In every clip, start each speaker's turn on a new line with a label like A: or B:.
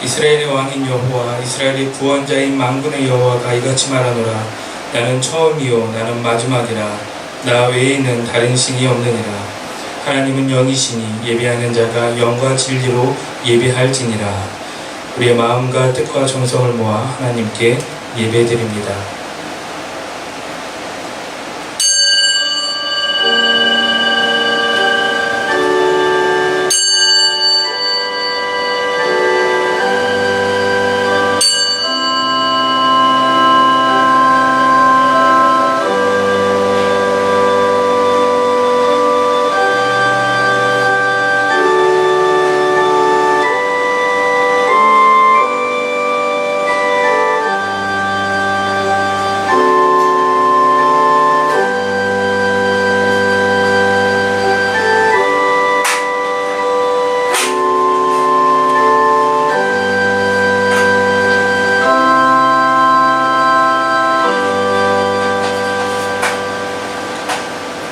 A: 이스라엘의 왕인 여호와 이스라엘의 구원자인 만군의 여호와가 이같이 말하노라. 나는 처음이요 나는 마지막이라. 나 외에는 다른 신이 없느니라. 하나님은 영이시니 예배하는 자가 영과 진리로 예배할지니라. 우리의 마음과 뜻과 정성을 모아 하나님께 예배드립니다.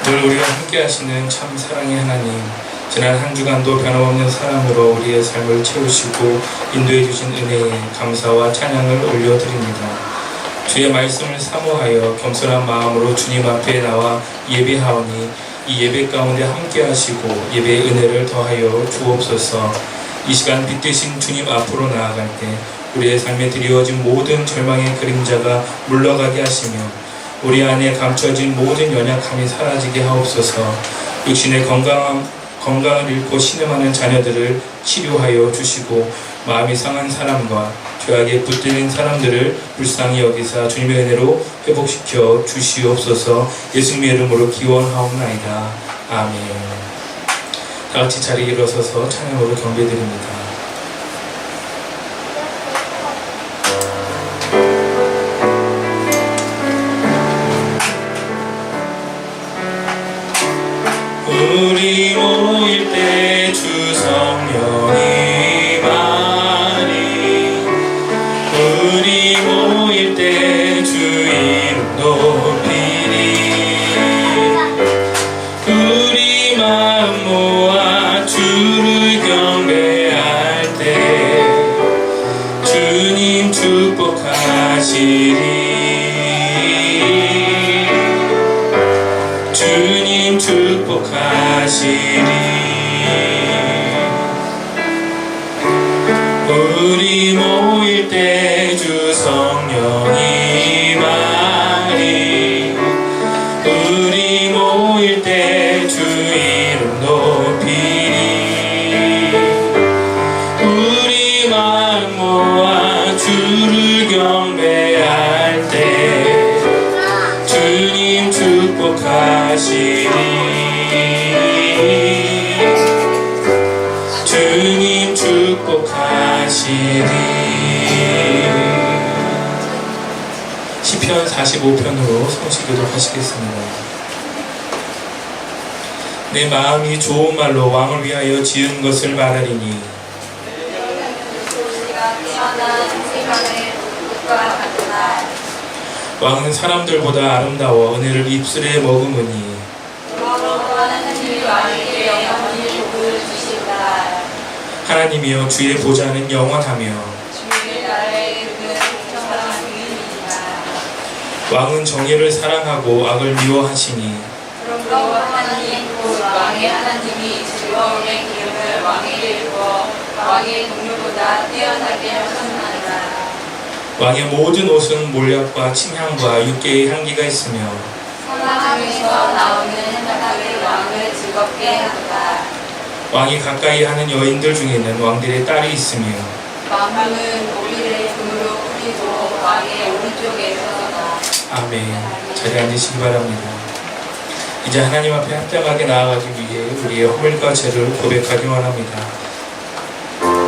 A: 늘 우리와 함께 하시는 참 사랑의 하나님, 지난 한 주간도 변함없는 사랑으로 우리의 삶을 채우시고 인도해 주신 은혜에 감사와 찬양을 올려드립니다. 주의 말씀을 사모하여 겸손한 마음으로 주님 앞에 나와 예배하오니 이 예배 가운데 함께 하시고 예배의 은혜를 더하여 주옵소서. 이 시간 빛되신 주님 앞으로 나아갈 때 우리의 삶에 드리워진 모든 절망의 그림자가 물러가게 하시며 우리 안에 감춰진 모든 연약함이 사라지게 하옵소서. 육신의 건강을 잃고 신음하는 자녀들을 치료하여 주시고 마음이 상한 사람과 죄악에 붙들린 사람들을 불쌍히 여기사 주님의 은혜로 회복시켜 주시옵소서. 예수님의 이름으로 기원하옵나이다. 아멘. 다같이 자리에 일어서서 찬양으로 경배드립니다. 우리 모일 때 주 성령이 많이 우리 모일 때 주 이름 높이리 우리 마음 모아 주를 경배할 때 주님 축복하시리 주님 축복하시리 우리 모일 때 주 성령이 많이 우리 모일 때 주 이름 높이리 우리 마음 모아 주를 경배할 때 주님 축복하시리 주님 축복하시리. 시편 45편으로 성시교독 하시겠습니다. 내 마음이 좋은 말로 왕을 위하여 지은 것을 말하리니 왕은 사람들보다 아름다워 은혜를 입술에 머금으니 하나님이여 주의 보좌는 영원하며 왕은 정의를 사랑하고 악을 미워하시니
B: 그러므로 하나님 곧 왕의 하나님이 즐거움의 기름을 왕에게 부어 왕의 동료보다 뛰어나게 하셨나이다.
A: 왕의 모든 옷은 몰약과 침향과 육개의 향기가 있으며
B: 성당에서 나오는 향락이 왕을 즐겁게 한다.
A: 왕이 가까이 하는 여인들 중에는 왕들의 딸이 있으며
B: 왕은 오리를 금으로 뿌리고 왕의 오른쪽에 서서다.
A: 아멘. 자리에 앉으시기 바랍니다. 이제 하나님 앞에 합당하게 나아가기 위해 우리의 허물과 죄를 고백하기 원합니다.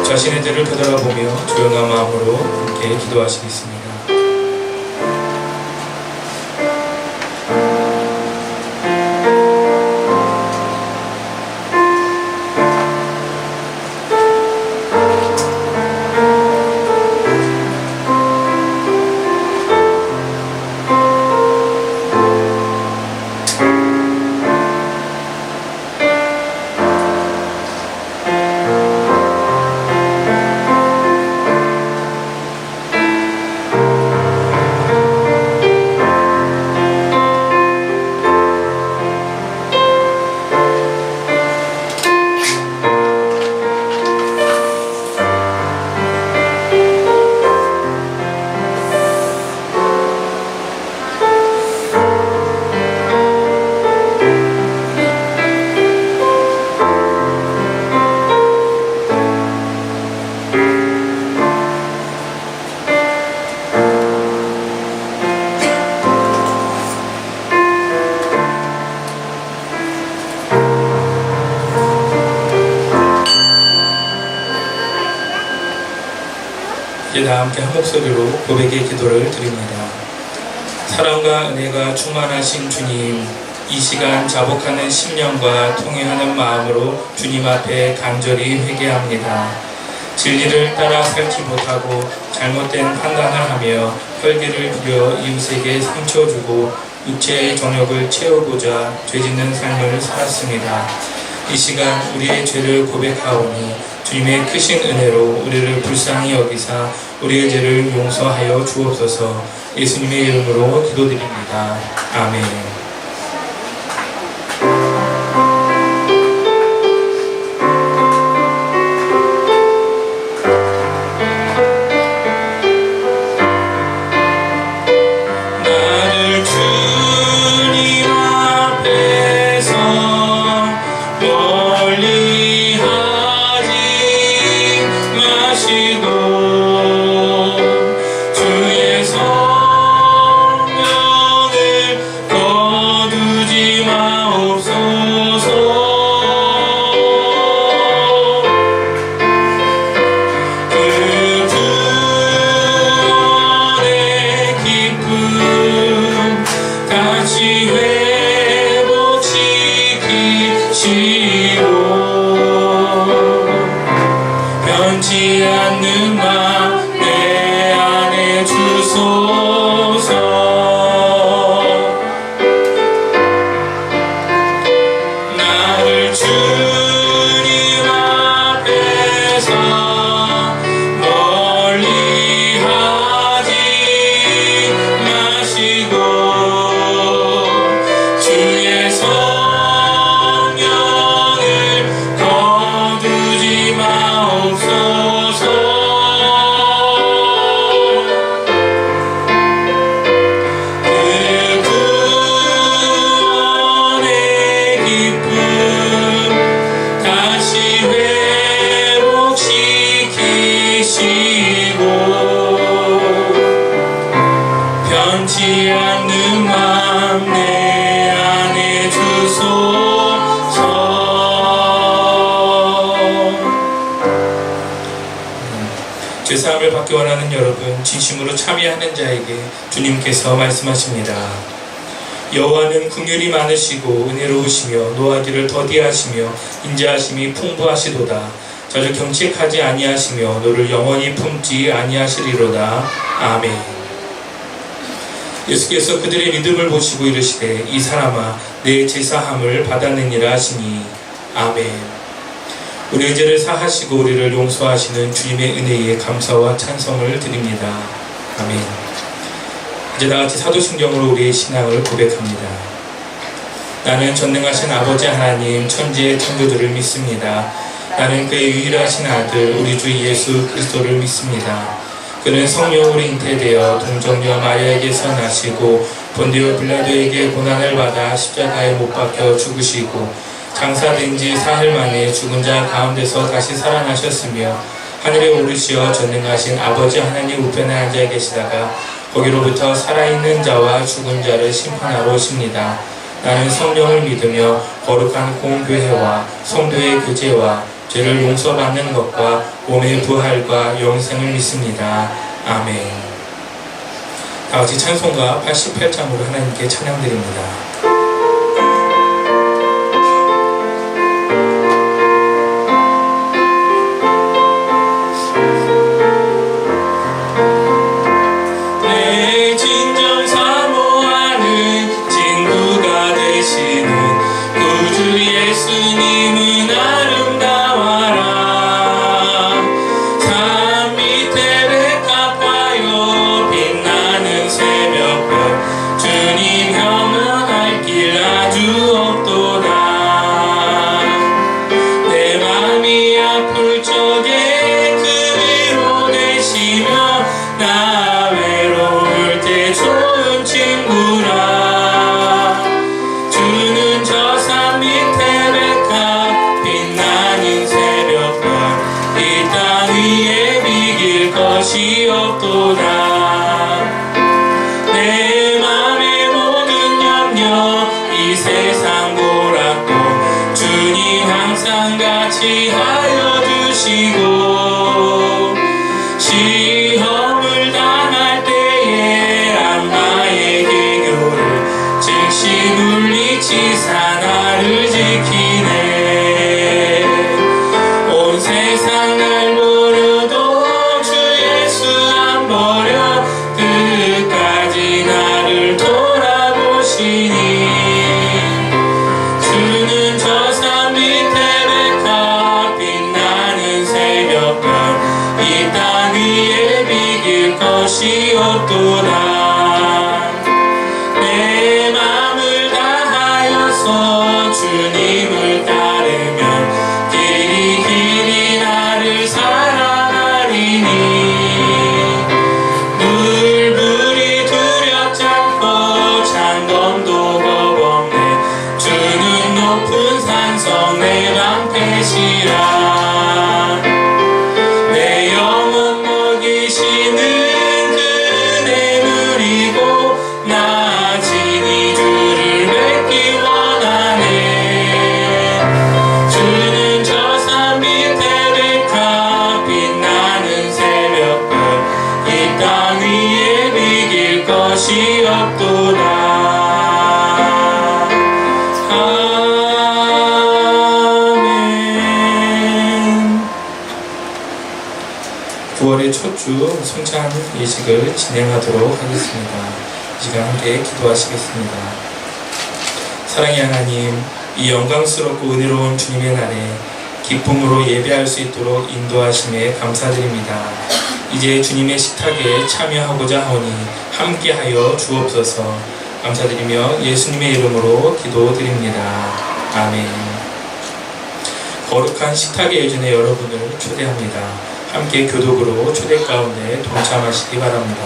A: 자신의 죄를 되돌아보며 조용한 마음으로 함께 기도하시겠습니다. 이제 다 함께 한 목소리로 고백의 기도를 드립니다. 사랑과 은혜가 충만하신 주님, 이 시간 자복하는 심령과 통회하는 마음으로 주님 앞에 간절히 회개합니다. 진리를 따라 살지 못하고 잘못된 판단을 하며 혈기를 부려 이웃에게 상처 주고 육체의 정욕을 채우고자 죄짓는 삶을 살았습니다. 이 시간 우리의 죄를 고백하오니 주님의 크신 은혜로 우리를 불쌍히 여기사 우리의 죄를 용서하여 주옵소서. 예수님의 이름으로 기도드립니다. 아멘. 변치 않는 맘 내 안에 주소서. 나를 주님 앞에서 멀리 하지 마시고 주의 성령을 거두지 마옵소서. 변치 않는 맘 내 안에 주소서. 죄사함을 받기 원하는 여러분, 진심으로 참여하는 자에게 주님께서 말씀하십니다. 여호와는 긍휼이 많으시고 은혜로우시며 노하기를 더디하시며 인자하심이 풍부하시도다. 자주 경책하지 아니하시며 너를 영원히 품지 아니하시리로다. 아멘. 예수께서 그들의 믿음을 보시고 이르시되 이 사람아 내 제사함을 받았느니라 하시니. 아멘. 우리의 죄를 사하시고 우리를 용서하시는 주님의 은혜에 감사와 찬송을 드립니다. 아멘. 이제 다같이 사도신경으로 우리의 신앙을 고백합니다. 나는 전능하신 아버지 하나님 천지의 창조주를 믿습니다. 나는 그의 유일하신 아들 우리 주 예수 그리스도를 믿습니다. 그는 성령으로 잉태되어 동정녀 마리아에게서 나시고 본디오 빌라도에게 고난을 받아 십자가에 못 박혀 죽으시고 장사된 지 사흘 만에 죽은 자 가운데서 다시 살아나셨으며 하늘에 오르시어 전능하신 아버지 하나님 우편에 앉아 계시다가 거기로부터 살아있는 자와 죽은 자를 심판하러 오십니다. 나는 성령을 믿으며 거룩한 공교회와 성도의 교제와 죄를 용서받는 것과 몸의 부활과 영생을 믿습니다. 아멘. 다같이 찬송가 88장으로 하나님께 찬양드립니다. 하여 주시고 시험 영성 내 방패시라 내 영혼 먹이시는 그 은혜 누리고 나 진히 주를 뵙기 원하네 주는 저 산 밑에 백합 빛나는 새벽별 이 땅 위에 비길 것이 없도다 아멘. 9월의 첫 주 성찬 예식을 진행하도록 하겠습니다. 이 시간 함께 기도하시겠습니다. 사랑의 하나님, 이 영광스럽고 은혜로운 주님의 날에 기쁨으로 예배할 수 있도록 인도하심에 감사드립니다. 이제 주님의 식탁에 참여하고자 하오니 함께하여 주옵소서. 감사드리며 예수님의 이름으로 기도드립니다. 아멘. 거룩한 식탁의 예전에 여러분을 초대합니다. 함께 교독으로 초대 가운데 동참하시기 바랍니다.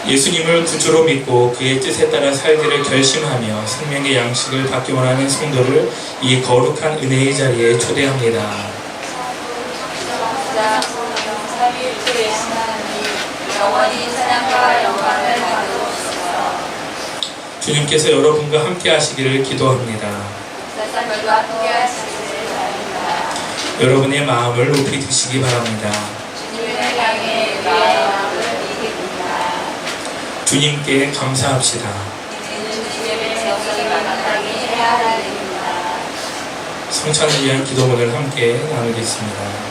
A: 예수님을 구주로 믿고 그의 뜻에 따라 살기를 결심하며 생명의 양식을 받기 원하는 성도를 이 거룩한 은혜의 자리에 초대합니다.
B: 영원히 찬양과 영광을 받으옵소서.
A: 주님께서 여러분과 함께 하시기를 기도합니다.
B: 세상과 함께 하시기를 바랍니다.
A: 여러분의 마음을 높이 드시기 바랍니다.
B: 주님을 향해 우리의 마음을 이깁니다.
A: 주님께 감사합시다.
B: 이제는 주님의 영광이 마땅히 해야 할 일입니다.
A: 성찬을 위한 기도문을 함께 나누겠습니다.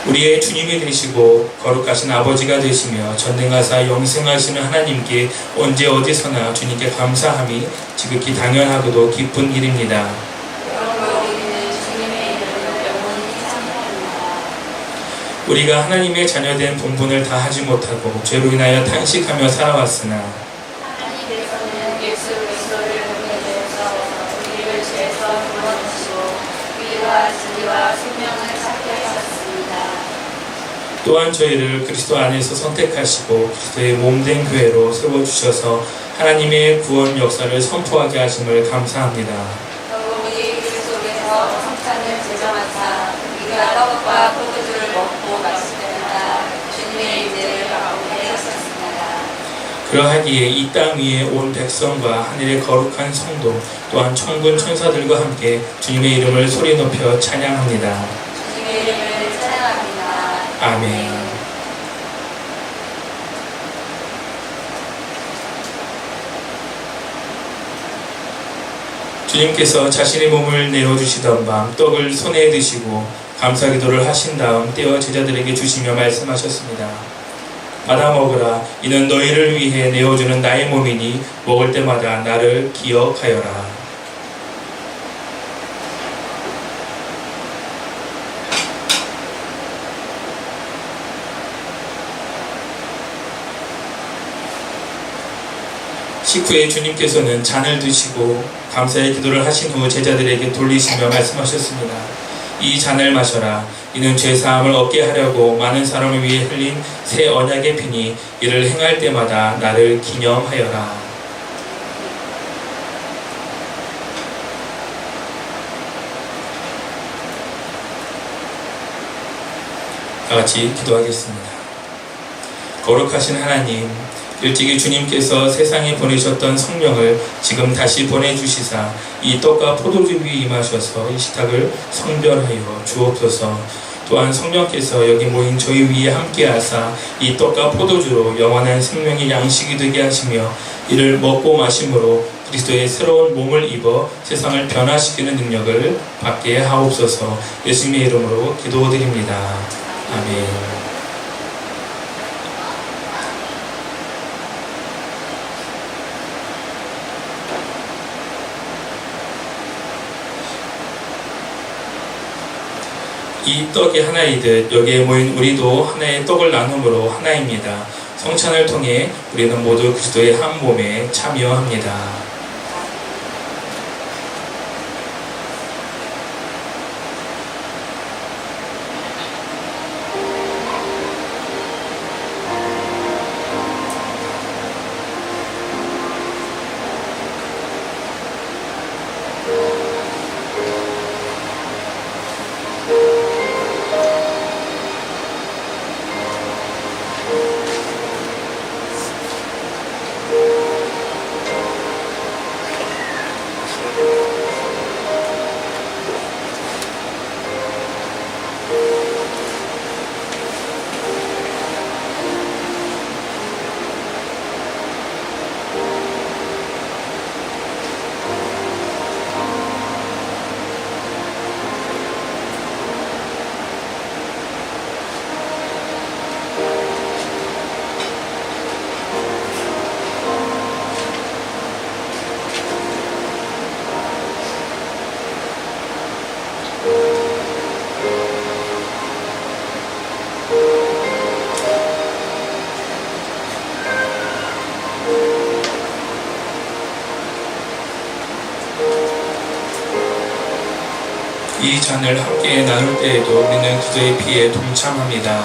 A: 우리의 주님이 되시고 거룩하신 아버지가 되시며 전능하사 영생하시는 하나님께 언제 어디서나 주님께 감사함이 지극히 당연하고도 기쁜 일입니다.
B: 그러므로 우리는 주님의 이름을 영원히 찬양합니다.
A: 우리가 하나님의 자녀된 본분을 다하지 못하고 죄로 인하여 탄식하며 살아왔으나
B: 하나님께서는 예수 그리스도를 보내주셔서 우리를 죄에서 구원하시고 위와 진리와 생명을 찾게 하셨습니다.
A: 또한 저희를 그리스도 안에서 선택하시고 그리스도의 몸된 교회로 세워주셔서 하나님의 구원 역사를 선포하게 하심을 감사합니다.
B: 또 우리 그리스도께서 성찬을 제정하사 우리가 떡과 포도주를 먹고 마실 때마다 주님의 임재를 가운데 하셨습니다.
A: 그러하기에 이 땅 위에 온 백성과 하늘의 거룩한 성도 또한 천군 천사들과 함께 주님의 이름을 소리 높여 찬양합니다.
B: 주님의 이름을 찬양합니다.
A: 아멘. 주님께서 자신의 몸을 내어주시던 밤 떡을 손에 드시고 감사기도를 하신 다음 떼어 제자들에게 주시며 말씀하셨습니다. 받아 먹으라. 이는 너희를 위해 내어주는 나의 몸이니 먹을 때마다 나를 기억하여라. 식후에 주님께서는 잔을 드시고 감사의 기도를 하신 후 제자들에게 돌리시며 말씀하셨습니다. 이 잔을 마셔라. 이는 죄사함을 얻게 하려고 많은 사람을 위해 흘린 새 언약의 피니 이를 행할 때마다 나를 기념하여라. 다같이 기도하겠습니다. 거룩하신 하나님, 일찍이 주님께서 세상에 보내셨던 성령을 지금 다시 보내주시사 이 떡과 포도주 위에 임하셔서 이 식탁을 성별하여 주옵소서. 또한 성령께서 여기 모인 저희 위에 함께하사 이 떡과 포도주로 영원한 생명의 양식이 되게 하시며 이를 먹고 마심으로 그리스도의 새로운 몸을 입어 세상을 변화시키는 능력을 받게 하옵소서. 예수님의 이름으로 기도드립니다. 아멘. 이 떡이 하나이듯 여기에 모인 우리도 하나의 떡을 나눔으로 하나입니다. 성찬을 통해 우리는 모두 그리스도의 한 몸에 참여합니다. 이 잔을 함께 나눌 때에도 우리는 그의 피에 동참합니다.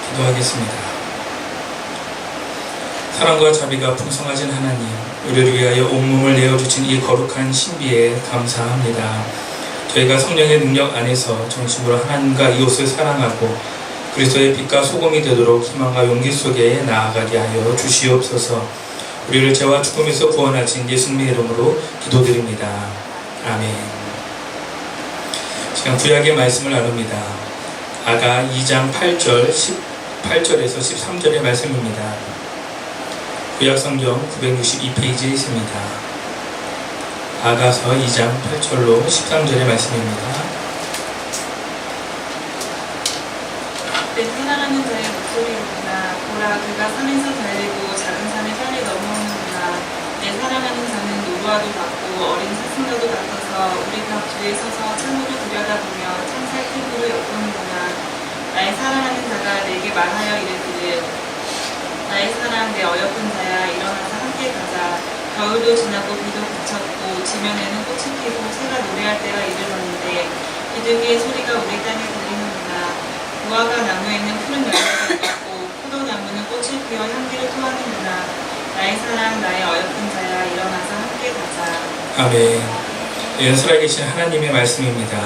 A: 기도하겠습니다. 사랑과 자비가 풍성하신 하나님, 우리를 위하여 온몸을 내어주신 이 거룩한 신비에 감사합니다. 저희가 성령의 능력 안에서 정식으로 하나님과 이웃을 사랑하고 그리스도의 빛과 소금이 되도록 희망과 용기 속에 나아가게 하여 주시옵소서. 우리를 죄와 죽음에서 구원하신 예수님의 이름으로 기도드립니다. 아멘. 지금 구약의 말씀을 나눕니다. 아가 2장 8절에서 13절의 말씀입니다. 구약성경 962페이지에 있습니다. 아가서 2장 8절로 13절의 말씀입니다.
C: 내 사랑하는 자의 목소리로구나. 보라, 그가 산에서 달리고 작은 산에 빨리 넘어오는구나. 내 사랑하는 자는 노루와도 같고 어린 사슴과도 같아서 우리 각 뒤에 서서 참으로 들여다보며 창살 피부로 엿보는구나. 나의 사랑하는 자가 내게 말하여 이르기를 나의 사랑 내 어여쁜 자야 일어나서 함께 가자. 겨울도 지나고 비도 그쳤고 지면에는 꽃이 피고 새가 노래할 때가 이르렀는데 비둘기의 소리가 우리 땅에 들리는구나. 무화과 나무에는 푸른 열매가 있고 포도나무는 꽃을 피워 향기를 토하는구나. 나의 사랑 나의 어여쁜 자야 일어나서 함께 가자.
A: 아멘. 예, 살아계신 하나님의 말씀입니다.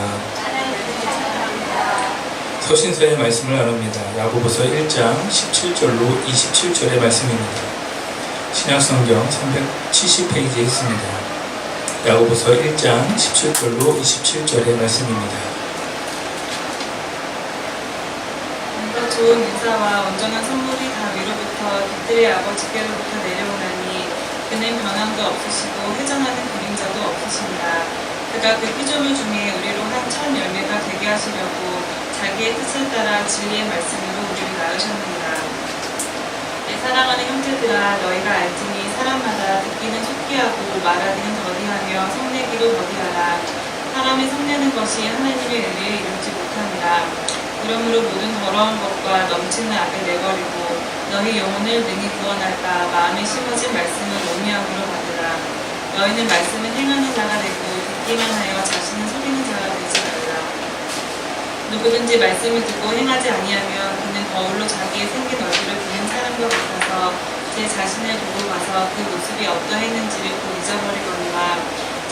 A: 서신서의 말씀을 나눕니다. 야고보서 1장 17절로 27절의 말씀입니다. 신약성경 370페이지에 있습니다. 야고보서 1장 17절로 27절의 말씀입니다.
C: 온갖 좋은 인사와 온전한 선물이 다 위로부터 빛들의 아버지께로부터 내려오나니 그는 변함도 없으시고 회전하는 그림자도 없으신다. 그가 그 피조물 중에 우리로 한 천 열매가 되게 하시려고 자기의 뜻을 따라 진리의 말씀으로 우리를 낳으셨느니라. 내 사랑하는 형제들아, 너희가 알지니 사람마다 듣기는 속히 하고 말하기는 더디하며 성내기도 더디하라. 사람이 성내는 것이 하나님의 은혜에 이르지 못하니라. 그러므로 모든 더러운 것과 넘치는 악을 내버리고 너희 영혼을 능히 구원할까 마음에 심어진 말씀을 온유함으로 받으라. 너희는 말씀을 행하는 자가 되고 듣기만 하여 자신을 속이는 자가 되지 말라. 누구든지 말씀을 듣고 행하지 아니하면 그는 거울로 자기의 생긴 얼굴을 보는 사람과 같아서 제 자신을 보고 봐서 그 모습이 어떠했는지를 곧 잊어버리거니와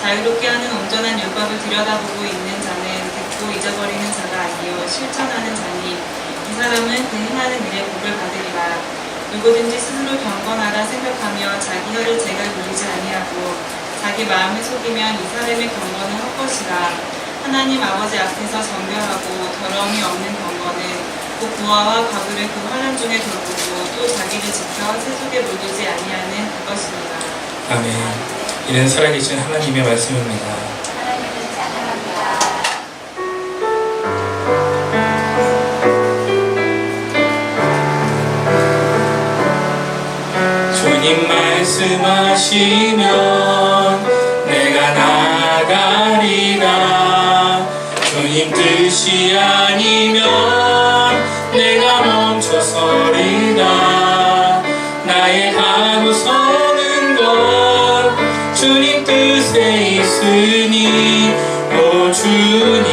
C: 자유롭게 하는 온전한 율법을 들여다보고 있는 자는 듣고 잊어버리는 자가 아니요 실천하는 자니 이 사람은 그 행하는 일에 복을 받으리라. 누구든지 스스로 경건하다 생각하며 자기 혀를 제갈 부리지 아니하고 자기 마음을 속이면 이 사람의 경건은 헛것이라. 하나님 아버지 앞에서 정결하고 더러움이 없는 경건은 그 고아와 과부를 그 환난 중에 돌보고 또 자기를 지켜 세속에 물들지 아니하는 그것입니다.
A: 아멘. 이는 살아계신 하나님의 말씀입니다.
B: 하나님을 찬양합니다.
A: 주님 말씀하시면 내가 나가리라. 주님 뜻이 아니면 내가 멈춰서리라. 나의 가고 서는 것 주님 뜻에 있으니 오 주님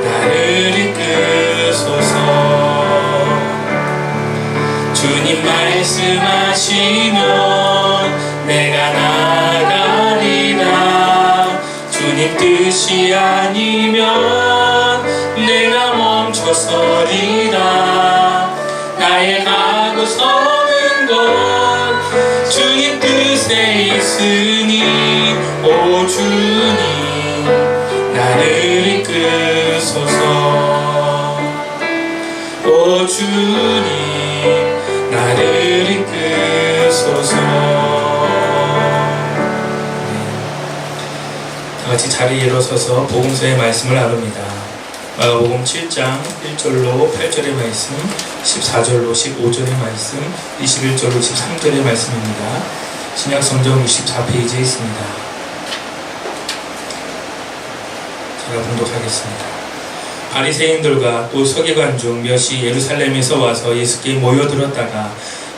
A: 나를 이끄소서. 주님 말씀하시면 내가 나가리라. 주님 뜻이 아니면 내가 멈춰서리라. 나의 가고 서는 것 주님 뜻에 있으니 오 주님 나를 이끄소서. 오 주님 나를 이끄소서. 다같이 자리에 일어서서 복음서의 말씀을 나눕니다. 마가복음 7장 1절로 8절의 말씀, 14절로 15절의 말씀, 21절로 23절의 말씀입니다. 신약성경 64페이지에 있습니다. 제가 봉독하겠습니다. 바리새인들과 또 서기관 중 몇이 예루살렘에서 와서 예수께 모여들었다가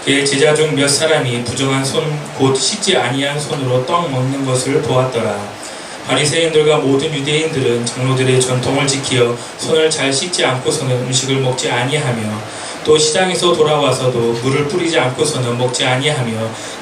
A: 그의 제자 중 몇 사람이 부정한 손 곧 씻지 아니한 손으로 떡 먹는 것을 보았더라. 바리새인들과 모든 유대인들은 장로들의 전통을 지키어 손을 잘 씻지 않고서는 음식을 먹지 아니하며 또 시장에서 돌아와서도 물을 뿌리지 않고서는 먹지 아니하며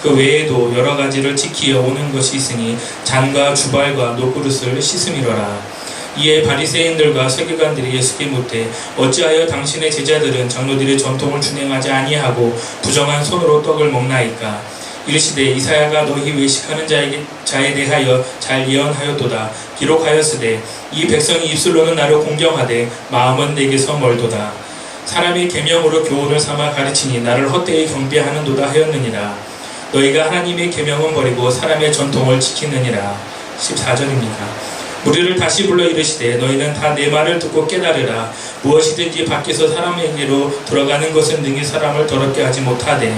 A: 그 외에도 여러 가지를 지키어 오는 것이 있으니 잔과 주발과 노그릇을 씻음이로라. 이에 바리새인들과 서기관들이 예수께 묻되 어찌하여 당신의 제자들은 장로들의 전통을 준행하지 아니하고 부정한 손으로 떡을 먹나이까? 이르시되 이사야가 너희 외식하는 자에 대하여 잘 예언하였도다. 기록하였으되 이 백성이 입술로는 나를 공경하되 마음은 내게서 멀도다. 사람이 계명으로 교훈을 삼아 가르치니 나를 헛되이 경배하는도다 하였느니라. 너희가 하나님의 계명은 버리고 사람의 전통을 지키느니라. 14절입니다. 무리를 다시 불러 이르시되 너희는 다 내 말을 듣고 깨달으라. 무엇이든지 밖에서 사람에게로 들어가는 것은 능히 사람을 더럽게 하지 못하되.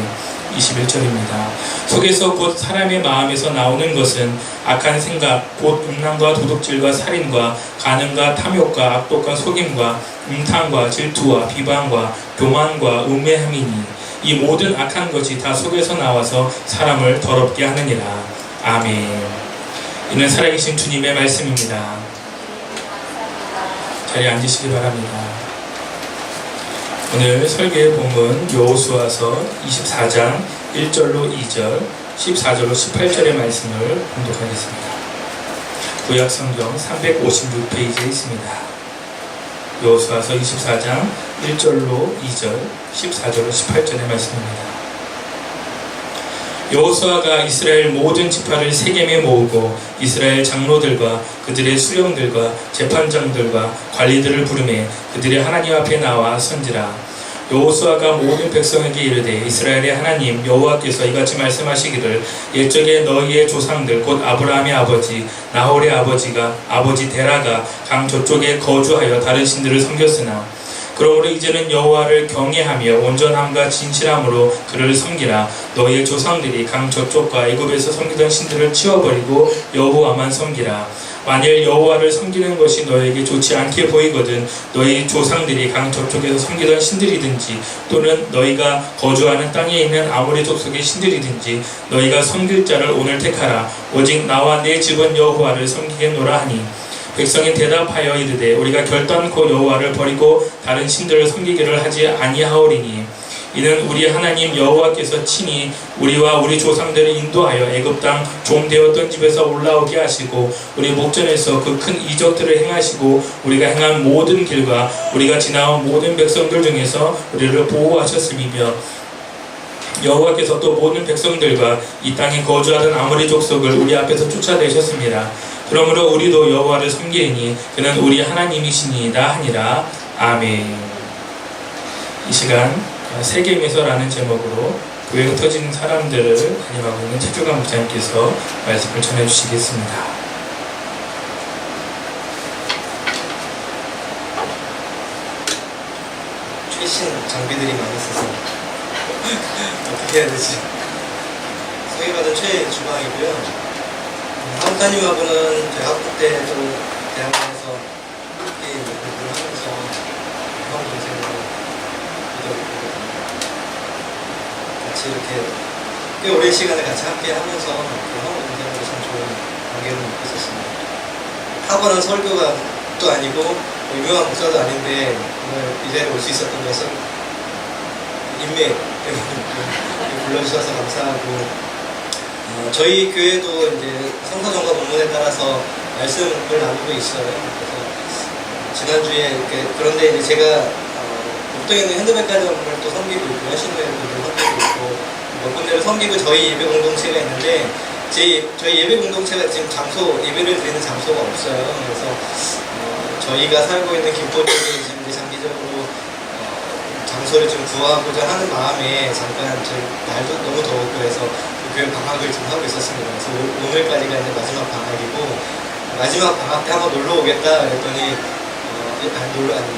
A: 21절입니다. 속에서 곧 사람의 마음에서 나오는 것은 악한 생각, 곧 음란과 도둑질과 살인과 간음과 탐욕과 악독과 속임과 음탕과 질투와 비방과 교만과 우매함이니 이 모든 악한 것이 다 속에서 나와서 사람을 더럽게 하느니라. 아멘. 이는 살아계신 주님의 말씀입니다. 자리에 앉으시기 바랍니다. 오늘 설교의 본문 여호수아서 24장 1절로 2절, 14절로 18절의 말씀을 봉독하겠습니다. 구약성경 356페이지에 있습니다. 여호수아서 24장 1절로 2절, 14절로 18절의 말씀입니다. 여호수아가 이스라엘 모든 지파를 세겜에 모으고 이스라엘 장로들과 그들의 수령들과 재판장들과 관리들을 부르매 그들의 하나님 앞에 나와 선지라. 여호수아가 모든 백성에게 이르되 이스라엘의 하나님 여호와께서 이같이 말씀하시기를 옛적에 너희의 조상들 곧 아브라함의 아버지 나홀의 아버지 데라가 강 저쪽에 거주하여 다른 신들을 섬겼으나 그러므로 이제는 여호와를 경외하며 온전함과 진실함으로 그를 섬기라. 너희의 조상들이 강 저쪽과 애굽에서 섬기던 신들을 치워버리고 여호와만 섬기라. 만일 여호와를 섬기는 것이 너에게 좋지 않게 보이거든 너희 조상들이 강 저쪽에서 섬기던 신들이든지 또는 너희가 거주하는 땅에 있는 아모리 족속의 신들이든지 너희가 섬길 자를 오늘 택하라. 오직 나와 내 집은 여호와를 섬기겠노라 하니 백성이 대답하여 이르되 우리가 결단코 여호와를 버리고 다른 신들을 섬기기를 하지 아니하오리니 이는 우리 하나님 여호와께서 친히 우리와 우리 조상들을 인도하여 애굽 땅 종되었던 집에서 올라오게 하시고 우리 목전에서 그 큰 이적들을 행하시고 우리가 행한 모든 길과 우리가 지나온 모든 백성들 중에서 우리를 보호하셨음이며 여호와께서 또 모든 백성들과 이 땅에 거주하던 아모리 족속을 우리 앞에서 쫓아내셨습니다. 그러므로 우리도 여호와를 섬기리니 그는 우리 하나님이시니이다 하니라. 아멘. 이 시간 세계 미소라는 제목으로 교회에 흩어진 사람들을 담임하고 있는 최주관 목사님께서 말씀을 전해주시겠습니다.
D: 최신 장비들이 많이 있어서 어떻게 해야 되지? 소개받은 최주방이고요. 한국사님하고는 저희 학부 때도 대학원에서 함께 공부를 하면서 형 동생으로 믿어보거든요. 같이 이렇게 꽤 오랜 시간을 같이 함께 하면서 형 동생으로 참 좋은 관계를 맺고 있었습니다. 탁월한 설교가도 아니고 유명한 목사도 아닌데 오늘 이 자리에 올 수 있었던 것은 인맥 때문에 불러주셔서 감사하고 저희 교회도 이제 성서정과 본문에 따라서 말씀을 나누고 있어요. 그래서 지난주에 이렇게 그런데 이제 제가 목동에 있는 현대백화점을 또 섬기고 있고 신우회도 섬기고 있고 몇 군데를 섬기고 저희 예배 공동체가 있는데 저희 예배 공동체가 지금 예배를 드리는 장소가 없어요. 그래서 저희가 살고 있는 김포 쪽에 지금 이제 장기적으로 장소를 좀 구하고자 하는 마음에 잠깐 저희 날도 너무 더웠고 해서 교회 방학을 좀 하고 있었습니다. 그래서 오늘까지가 이제 마지막 방학이고 마지막 방학 때 한번 놀러 오겠다 그랬더니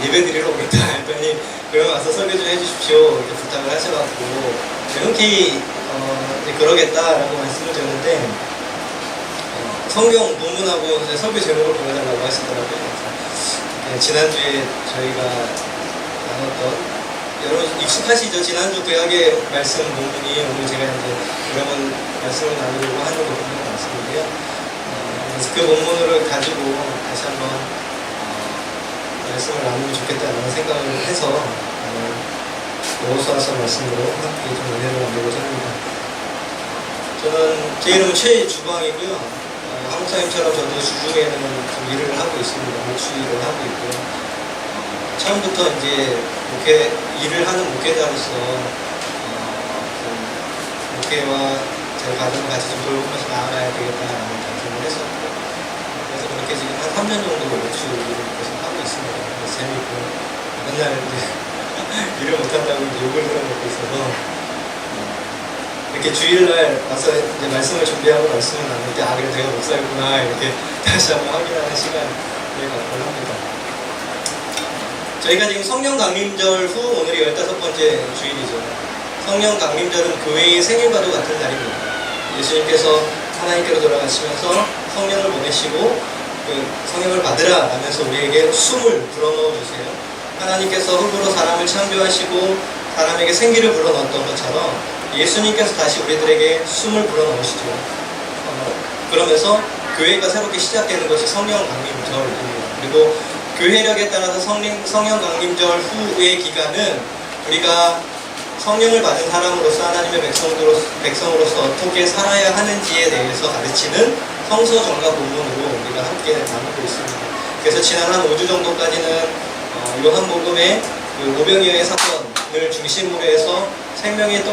D: 예배 드리러 오겠다 했더니 그러면 와서 설교 좀 해주십시오 이렇게 부탁을 하셔가지고 흔쾌히 그러겠다라고 말씀을 드렸는데 성경 본문하고 설교 제목을 보내달라고 하시더라고요. 지난주에 저희가 나눴던 여러분 익숙하시죠? 지난주 구약의 말씀 본문이 오늘 제가 이제 여러분 말씀을 나누려고 하는 부분인 말씀인데요. 그래서 그 본문을 가지고 다시 한번 말씀을 나누면 좋겠다는 생각을 해서 여호수아서 말씀으로 함께 좀 은혜를 나누고자 합니다. 저는 제 이름은 최주광이고요. 한국사님처럼 저도 주중에는 좀 일을 하고 있습니다. 목수일을 하고 있고요. 처음부터 이제 일을 하는 목회자로서 목회와 제 가정을 같이 좀 돌보면서 나아가야 되겠다라는 결정을 했었고 그래서 그렇게 지금 한 3년 정도 목수 일을 계속 하고 있습니다. 그래서 재미있고 맨날 이제 일을 못한다고 이제 욕을 들어먹고 있어서 이렇게 주일날 와서 이제 말씀을 준비하고 말씀을 나눌 때 그래 내가 목사였구나 이렇게 다시 한번 확인하는 시간을 갖곤 합니다. 저희가 지금 성령 강림절 후 오늘이 15번째 주일이죠. 성령 강림절은 교회의 생일과도 같은 날입니다. 예수님께서 하나님께로 돌아가시면서 성령을 보내시고 그 성령을 받으라 하면서 우리에게 숨을 불어넣어 주세요. 하나님께서 흙으로 사람을 창조하시고 사람에게 생기를 불어넣었던 것처럼 예수님께서 다시 우리들에게 숨을 불어넣으시죠. 그러면서 교회가 새롭게 시작되는 것이 성령 강림절입니다. 그리고 교회력에 따라서 성령 강림절 후의 기간은 우리가 성령을 받은 사람으로서 하나님의 백성으로서 어떻게 살아야 하는지에 대해서 가르치는 성서 정과 본문으로 우리가 함께 나누고 있습니다. 그래서 지난 한 5주 정도까지는 요한복음의 그 오병이어의 사건을 중심으로 해서 생명의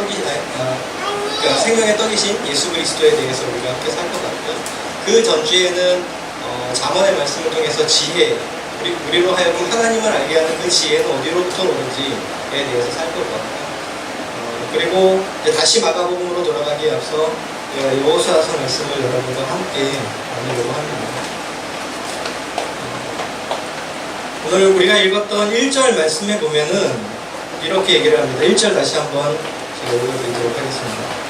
D: 떡이신 예수 그리스도에 대해서 우리가 함께 살펴봤고요. 그 전주에는 잠언의 말씀을 통해서 지혜, 우리로 하여금 하나님을 알게 하는 그 지혜는 어디로부터 오는지에 대해서 살펴봤고요. 그리고 이제 다시 마가복음으로 돌아가기에 앞서 여호수아서 말씀을 여러분과 함께 나누려고 합니다. 오늘 우리가 읽었던 1절 말씀에 보면은 이렇게 얘기를 합니다. 1절 다시 한번 제가 읽어드리도록 하겠습니다.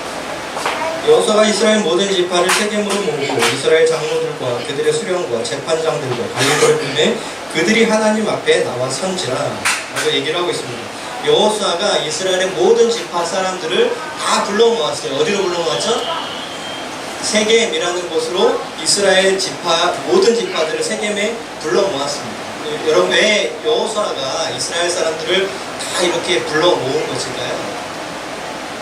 D: 여호수아가 이스라엘 모든 지파를 세겜으로 모으고 이스라엘 장로들과 그들의 수령과 재판장들과 관리들을 보내 그들이 하나님 앞에 나와 선지라 라고 얘기를 하고 있습니다. 여호수아가 이스라엘의 모든 지파 사람들을 다 불러 모았어요. 어디로 불러 모았죠? 세겜이라는 곳으로 이스라엘 모든 지파들을 세겜에 불러 모았습니다. 여러분 왜 여호수아가 이스라엘 사람들을 다 이렇게 불러 모은 것일까요?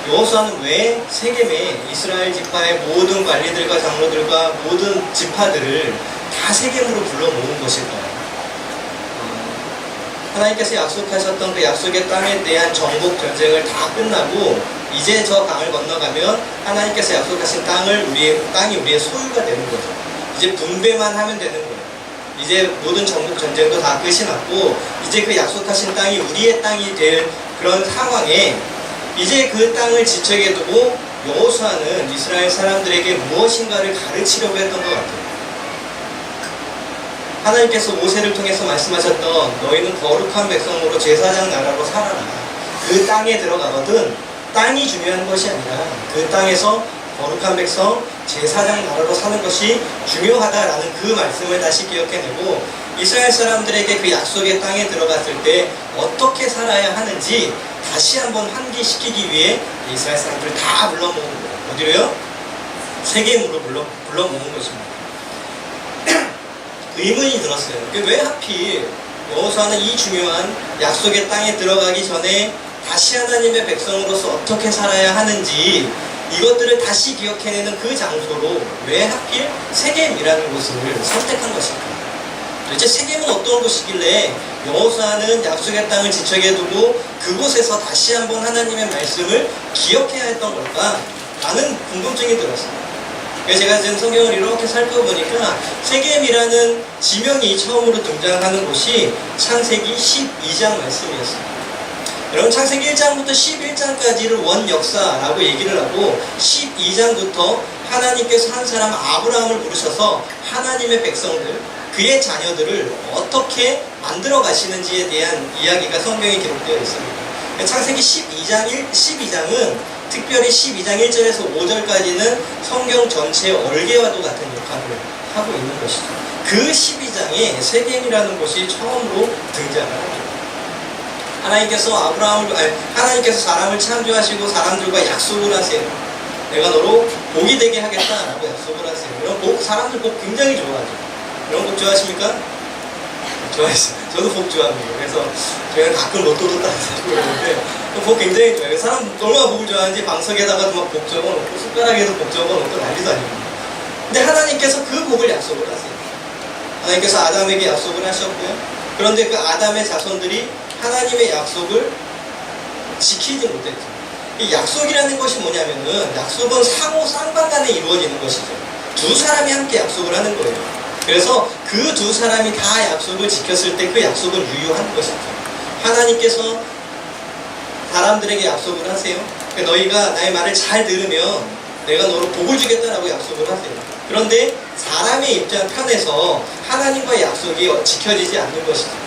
D: 여호수아는 왜 세겜에 이스라엘 지파의 모든 관리들과 장로들과 모든 지파들을 다 세겜으로 불러 모은 것일까요? 하나님께서 약속하셨던 그 약속의 땅에 대한 정복 전쟁을 다 끝나고 이제 저 강을 건너가면 하나님께서 약속하신 땅이 우리의 소유가 되는 거죠. 이제 분배만 하면 되는 거예요. 이제 모든 정복 전쟁도 다 끝이 났고 이제 그 약속하신 땅이 우리의 땅이 될 그런 상황에 이제 그 땅을 지척에 두고 여호수아는 이스라엘 사람들에게 무엇인가를 가르치려고 했던 것 같아요. 하나님께서 모세를 통해서 말씀하셨던 너희는 거룩한 백성으로 제사장 나라로 살아라. 그 땅에 들어가거든 땅이 중요한 것이 아니라 그 땅에서 거룩한 백성, 제사장 나라로 사는 것이 중요하다라는 그 말씀을 다시 기억해내고 이스라엘 사람들에게 그 약속의 땅에 들어갔을 때 어떻게 살아야 하는지 다시 한번 환기시키기 위해 이스라엘 사람들을 다 불러 모은 거예요. 어디로요? 세겜으로 불러 모은 것입니다. 의문이 들었어요. 왜 하필 여호수아는 이 중요한 약속의 땅에 들어가기 전에 다시 하나님의 백성으로서 어떻게 살아야 하는지 이것들을 다시 기억해내는 그 장소로 왜 하필 세겜이라는 곳을 선택한 것일까? 도대체 세겜은 어떤 곳이길래 여호수아는 약속의 땅을 지척에 두고 그곳에서 다시 한번 하나님의 말씀을 기억해야 했던 걸까? 라는 궁금증이 들었어요. 그래서 제가 지금 성경을 이렇게 살펴보니까 세겜이라는 지명이 처음으로 등장하는 곳이 창세기 12장 말씀이었어요. 여러분 창세기 1장부터 11장까지를 원역사라고 얘기를 하고 12장부터 하나님께서 한 사람 아브라함을 부르셔서 하나님의 백성들, 그의 자녀들을 어떻게 만들어 가시는지에 대한 이야기가 성경에 기록되어 있습니다. 창세기 12장은 특별히 12장 1절에서 5절까지는 성경 전체의 얼개와도 같은 역할을 하고 있는 것이죠. 그 12장에 세겜이라는 곳이 처음으로 등장을 합니다. 하나님께서 사람을 창조하시고 사람들과 약속을 하세요. 내가 너로 복이 되게 하겠다라고 약속을 하세요. 이런 사람들 복 굉장히 좋아하죠. 이런 복 좋아하십니까? 좋아했어요. 저도 복 좋아합니다. 그래서 저희는 가끔 로또도 따서 그러는데 복 굉장히 좋아해요. 사람 얼마나 복을 좋아하는지 방석에다가도 막 복 적어놓고 숟가락에도 복 적어놓고 난리도 아닙니다. 근데 하나님께서 그 복을 약속을 하세요. 하나님께서 아담에게 약속을 하셨고요. 그런데 그 아담의 자손들이 하나님의 약속을 지키지 못했죠. 이 약속이라는 것이 뭐냐면은 약속은 상호 쌍방간에 이루어지는 것이죠. 두 사람이 함께 약속을 하는 거예요. 그래서 그 두 사람이 다 약속을 지켰을 때 그 약속은 유효한 것이죠. 하나님께서 사람들에게 약속을 하세요. 너희가 나의 말을 잘 들으면 내가 너로 복을 주겠다라고 약속을 하세요. 그런데 사람의 입장 편에서 하나님과의 약속이 지켜지지 않는 것이죠.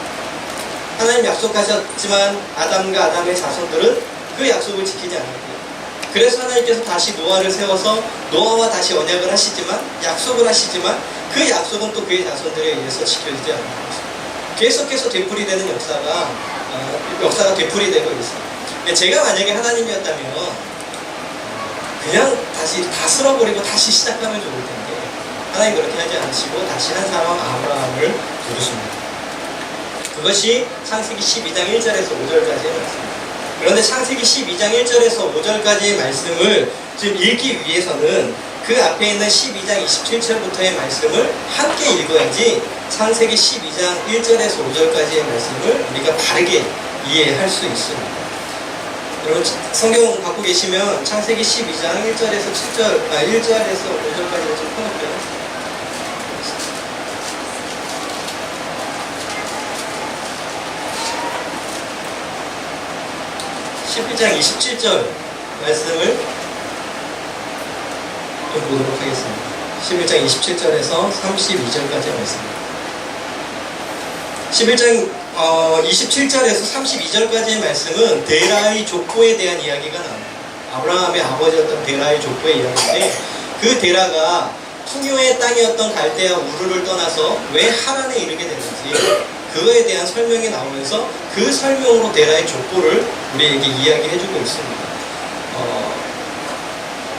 D: 하나님 약속하셨지만 아담과 아담의 자손들은 그 약속을 지키지 않았고요. 그래서 하나님께서 다시 노아를 세워서 노아와 다시 언약을 하시지만 약속을 하시지만 그 약속은 또 그의 자손들에 의해서 지켜지지 않는 것이죠. 계속해서 되풀이되는 역사가 되풀이되고 있어요. 제가 만약에 하나님이었다면 그냥 다시 다 쓸어버리고 다시 시작하면 좋을 텐데 하나님 그렇게 하지 않으시고 다시 한 사람 아브라함을 부르십니다. 그것이 창세기 12장 1절에서 5절까지의 말씀입니다. 그런데 창세기 12장 1절에서 5절까지의 말씀을 지금 읽기 위해서는 그 앞에 있는 12장 27절부터의 말씀을 함께 읽어야지 창세기 12장 1절에서 5절까지의 말씀을 우리가 바르게 이해할 수 있습니다. 여러분 성경 갖고 계시면 창세기 12장 1절에서 5절까지를 좀 펴놓을게요. 11장 27절 말씀을 좀 보도록 하겠습니다. 11장 27절에서 32절까지의 말씀입니다. 11장 27절에서 32절까지의 말씀은 데라의 족보에 대한 이야기가 나옵니다. 아브라함의 아버지였던 데라의 족보의 이야기인데 그 데라가 풍요의 땅이었던 갈대아 우르를 떠나서 왜 하란에 이르게 됐는지 그거에 대한 설명이 나오면서 그 설명으로 데라의 족보를 우리에게 이야기해주고 있습니다.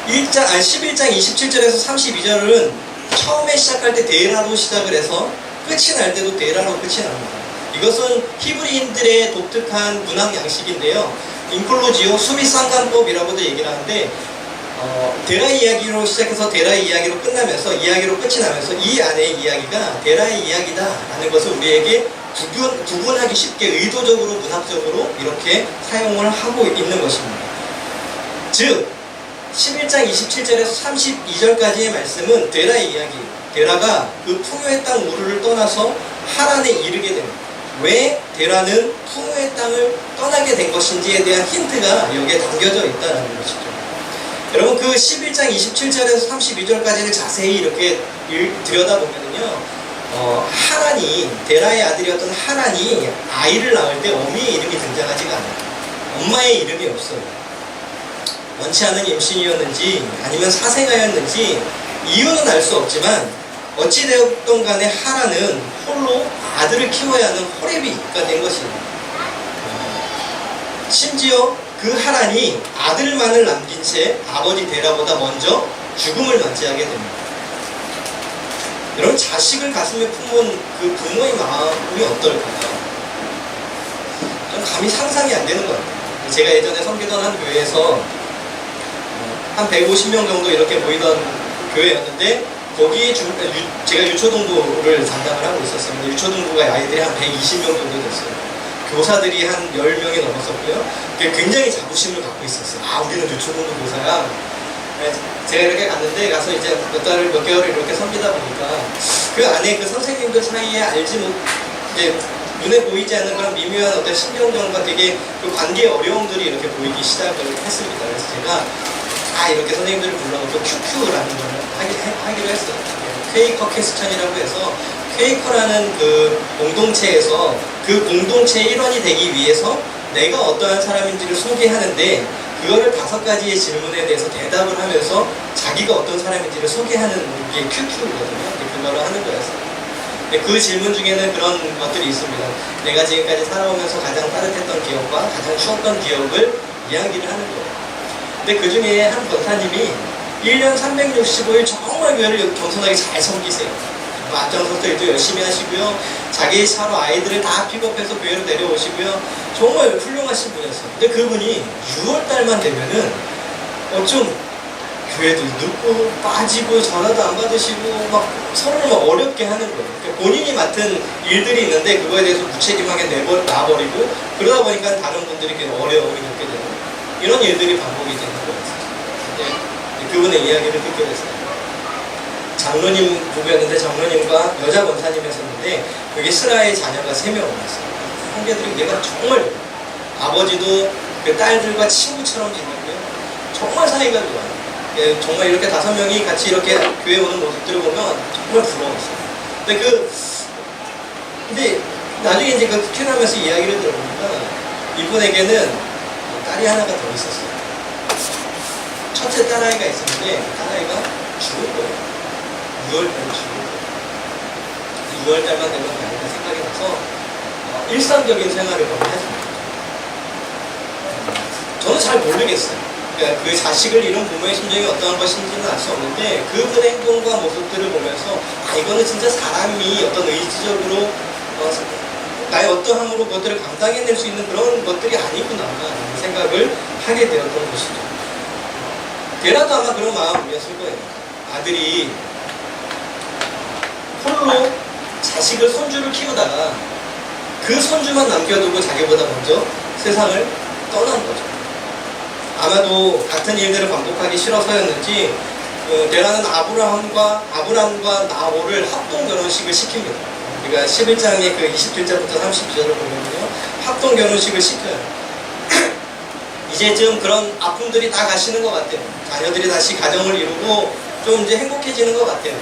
D: 11장 27절에서 32절은 처음에 시작할 때 데라로 시작을 해서 끝이 날 때도 데라로 끝이 납니다. 이것은 히브리인들의 독특한 문학 양식인데요. 인클로지오 수비상관법이라고도 얘기를 하는데 데라 이야기로 시작해서 데라 이야기로 끝나면서 이야기로 끝이 나면서 이 안의 이야기가 데라의 이야기다 라는 것을 우리에게 구분하기 쉽게 의도적으로 문학적으로 이렇게 사용을 하고 있는 것입니다. 즉 11장 27절에서 32절까지의 말씀은 데라의 이야기예요. 데라가 그 풍요의 땅 우르를 떠나서 하란에 이르게 됩니다. 왜 데라는 풍요의 땅을 떠나게 된 것인지에 대한 힌트가 여기에 담겨져 있다는 것이죠. 여러분 그 11장 27절에서 32절까지를 자세히 이렇게 들여다보면요, 하란이, 데라의 아들이었던 하란이 아이를 낳을 때 어미의 이름이 등장하지가 않아요. 엄마의 이름이 없어요. 원치 않은 임신이었는지 아니면 사생아였는지 이유는 알 수 없지만 어찌되었던 간에 하란은 홀로 아들을 키워야 하는 호레비가 된 것입니다. 심지어 그 하란이 아들만을 남긴 채 아버지 데라보다 먼저 죽음을 맞이하게 됩니다. 여러분 자식을 가슴에 품은 그 부모의 마음이 어떨까요? 좀 감히 상상이 안 되는 것 같아요. 제가 예전에 섬기던 한 교회에서 한 150명 정도 이렇게 모이던 교회였는데 거기에 제가 유초등부를 담당을 하고 있었어요. 근데 유초등부가 아이들이 한 120명 정도 됐어요. 교사들이 한 10명이 넘었었고요. 굉장히 자부심을 갖고 있었어요. 아, 우리는 유초등부 교사야. 제가 이렇게 갔는데 가서 이제 몇 개월을 이렇게 섬기다 보니까 그 안에 그 선생님들 사이에 알지 못, 이제 눈에 보이지 않는 그런 미묘한 어떤 신경전과 되게 그 관계의 어려움들이 이렇게 보이기 시작을 했습니다. 그래서 제가 이렇게 선생님들을 불러놓고 QQ라는 걸 하기로 했어요. 퀘이커 퀘스천이라고 해서 퀘이커라는 그 공동체에서 그 공동체의 일원이 되기 위해서 내가 어떠한 사람인지를 소개하는데 그거를 5가지의 질문에 대해서 대답을 하면서 자기가 어떤 사람인지를 소개하는 게 QQ거든요. 그거를 하는 거였어요. 그 질문 중에는 그런 것들이 있습니다. 내가 지금까지 살아오면서 가장 따뜻했던 기억과 가장 추웠던 기억을 이야기를 하는 거예요. 근데 그 중에 한 권사님이 1년 365일 정말 교회를 겸손하게 잘 섬기세요. 앞장서서 일도 열심히 하시고요. 자기 차로 아이들을 다 픽업해서 교회로 내려오시고요. 정말 훌륭하신 분이었어요. 근데 그분이 6월달만 되면은 좀 교회도 늦고 빠지고 전화도 안 받으시고 막 서로를 막 어렵게 하는 거예요. 그러니까 본인이 맡은 일들이 있는데 그거에 대해서 무책임하게 놔버리고 그러다 보니까 다른 분들이 어려움이 겪게 되는 이런 일들이 반복이 되는 거였어요. 근데 그분의 이야기를 듣게 됐어요. 장로님 부부였는데 장로님과 여자 권사님이었는데 여기 스라의 자녀가 3명 왔어요. 형제들이 내가 정말 아버지도 그 딸들과 친구처럼 지내고요. 정말 사이가 좋아요. 예, 정말 이렇게 5명이 같이 이렇게 교회 오는 모습들을 보면 정말 부러웠어요. 근데 나중에 이제 그 키워나면서 이야기를 들어보니까 이분에게는 딸이 하나가 더 있었어요. 첫째 딸아이가 있었는데 딸아이가 죽을 거예요. 6월달에 죽을 거예요. 6월달만 되면 아이가 생각이 나서 일상적인 생활을 거의 하지 못해요. 저는 잘 모르겠어요. 그러니까 그 자식을 잃은 부모의 심정이 어떠한 것인지는 알 수 없는데 그분의 행동과 모습들을 보면서 이거는 진짜 사람이 어떤 의지적으로 나의 어떠함으로 그것들을 감당해낼 수 있는 그런 것들이 아니구나 라는 생각을 하게 되었던 것이죠. 데라도 아마 그런 마음이었을 거예요. 아들이 홀로 자식을 손주를 키우다가 그 손주만 남겨두고 자기보다 먼저 세상을 떠난 거죠. 아마도 같은 일들을 반복하기 싫어서였는지 데라는 아브람과 나홀을 합동 결혼식을 시킵니다. 그러니까 11장의 그 27절부터 30절을 보면요, 합동 결혼식을 시켜요. 이제쯤 그런 아픔들이 다 가시는 것 같아요. 자녀들이 다시 가정을 이루고 좀 이제 행복해지는 것 같아요.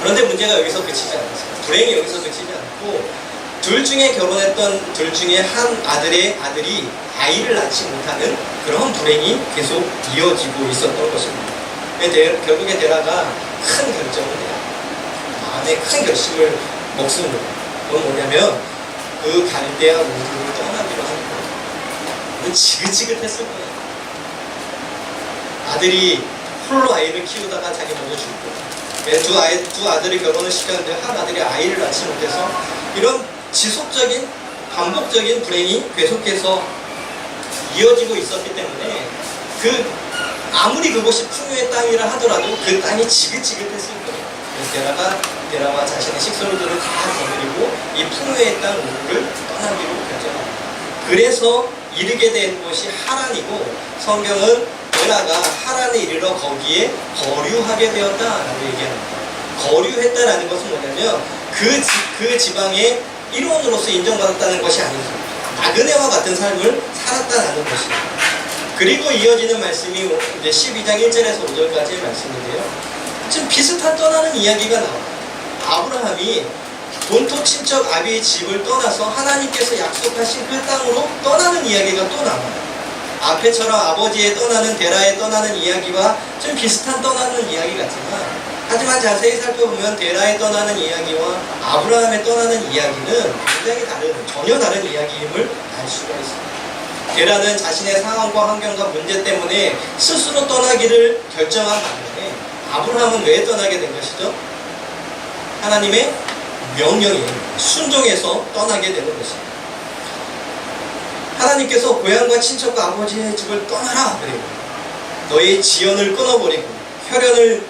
D: 그런데 문제가 여기서 그치지 않았어요. 불행이 여기서 그치지 않고 둘 중에 결혼했던 둘 중에 한 아들이 아이를 낳지 못하는 그런 불행이 계속 이어지고 있었던 것입니다. 결국에 데라가 큰 결정을 해요. 마음에 큰 결심을 먹습니다. 그건 뭐냐면 그 갈대아 우르를 떠나기로 하는 거예요. 그건 지긋지긋했을 거예요. 아들이 홀로 아이를 키우다가 자기 먼저 죽고 두 아들이 결혼을 시켰는데 한 아들이 아이를 낳지 못해서 이런 지속적인 반복적인 불행이 계속해서 이어지고 있었기 때문에 아무리 그곳이 풍요의 땅이라 하더라도 그 땅이 지긋지긋했을 거예요. 그래서 데라와 자신의 식솔들을 다 거느리고 이 풍요의 땅 우르를 떠나기로 결정합니다. 그래서 이르게 된 곳이 하란이고 성경은 데라가 하란에 이르러 거기에 거류하게 되었다라고 얘기합니다. 거류했다라는 것은 뭐냐면 그 지방에 일원으로서 인정받았다는 것이 아니죠. 나그네와 같은 삶을 살았다는 것입니다. 그리고 이어지는 말씀이 이제 12장 1절에서 5절까지의 말씀인데요. 지금 비슷한 떠나는 이야기가 나와요. 아브라함이 본토 친척 아비의 집을 떠나서 하나님께서 약속하신 그 땅으로 떠나는 이야기가 또 나와요. 앞에처럼 아버지의 떠나는 데라의 떠나는 이야기와 좀 비슷한 떠나는 이야기 같지만, 하지만 자세히 살펴보면 데라의 떠나는 이야기와 아브라함의 떠나는 이야기는 굉장히 전혀 다른 이야기임을 알 수가 있습니다. 데라는 자신의 상황과 환경과 문제 때문에 스스로 떠나기를 결정한 반면에 아브라함은 왜 떠나게 된 것이죠? 하나님의 명령에 순종해서 떠나게 되는 것입니다. 하나님께서 고향과 친척과 아버지의 집을 떠나라 그리고 너의 지연을 끊어버리고 혈연을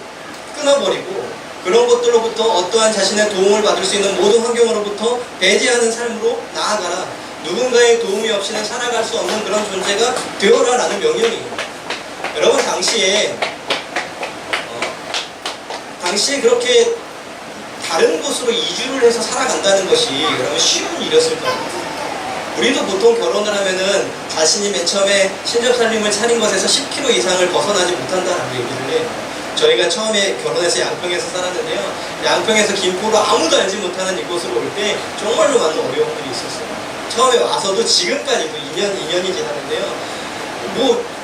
D: 끊어버리고 그런 것들로부터 어떠한 자신의 도움을 받을 수 있는 모든 환경으로부터 배제하는 삶으로 나아가라. 누군가의 도움이 없이는 살아갈 수 없는 그런 존재가 되어라라는 명령이에요. 여러분 당시에 그렇게 다른 곳으로 이주를 해서 살아간다는 것이 여러분 쉬운 일이었을까요? 우리도 보통 결혼을 하면은 자신이 맨 처음에 신접살림을 차린 것에서 10km 이상을 벗어나지 못한다라고 얘기를 해요. 저희가 처음에 결혼해서 양평에서 살았는데요. 양평에서 김포로 아무도 알지 못하는 이곳으로 올 때 정말로 많은 어려움들이 있었어요. 처음에 와서도 지금까지도 2년이 지났는데요.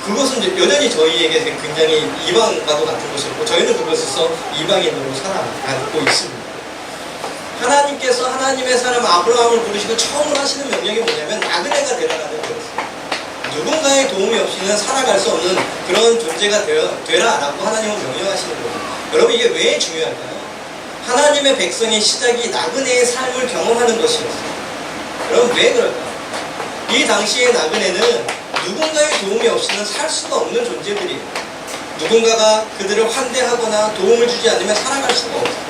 D: 그것은 여전히 저희에게 굉장히 이방과도 같은 곳이었고 저희는 그곳에서 이방인으로 살아가고 있습니다. 하나님께서 하나님의 사람 아브라함을 부르시고 처음으로 하시는 명령이 뭐냐면 나그네가 되라라는 거였어요. 누군가의 도움이 없이는 살아갈 수 없는 그런 존재가 되라라고 하나님은 명령하시는 거예요. 여러분 이게 왜 중요할까요? 하나님의 백성의 시작이 나그네의 삶을 경험하는 것이었어요. 여러분 왜 그럴까요? 이 당시의 나그네는 누군가의 도움이 없이는 살 수가 없는 존재들이에요. 누군가가 그들을 환대하거나 도움을 주지 않으면 살아갈 수가 없어요.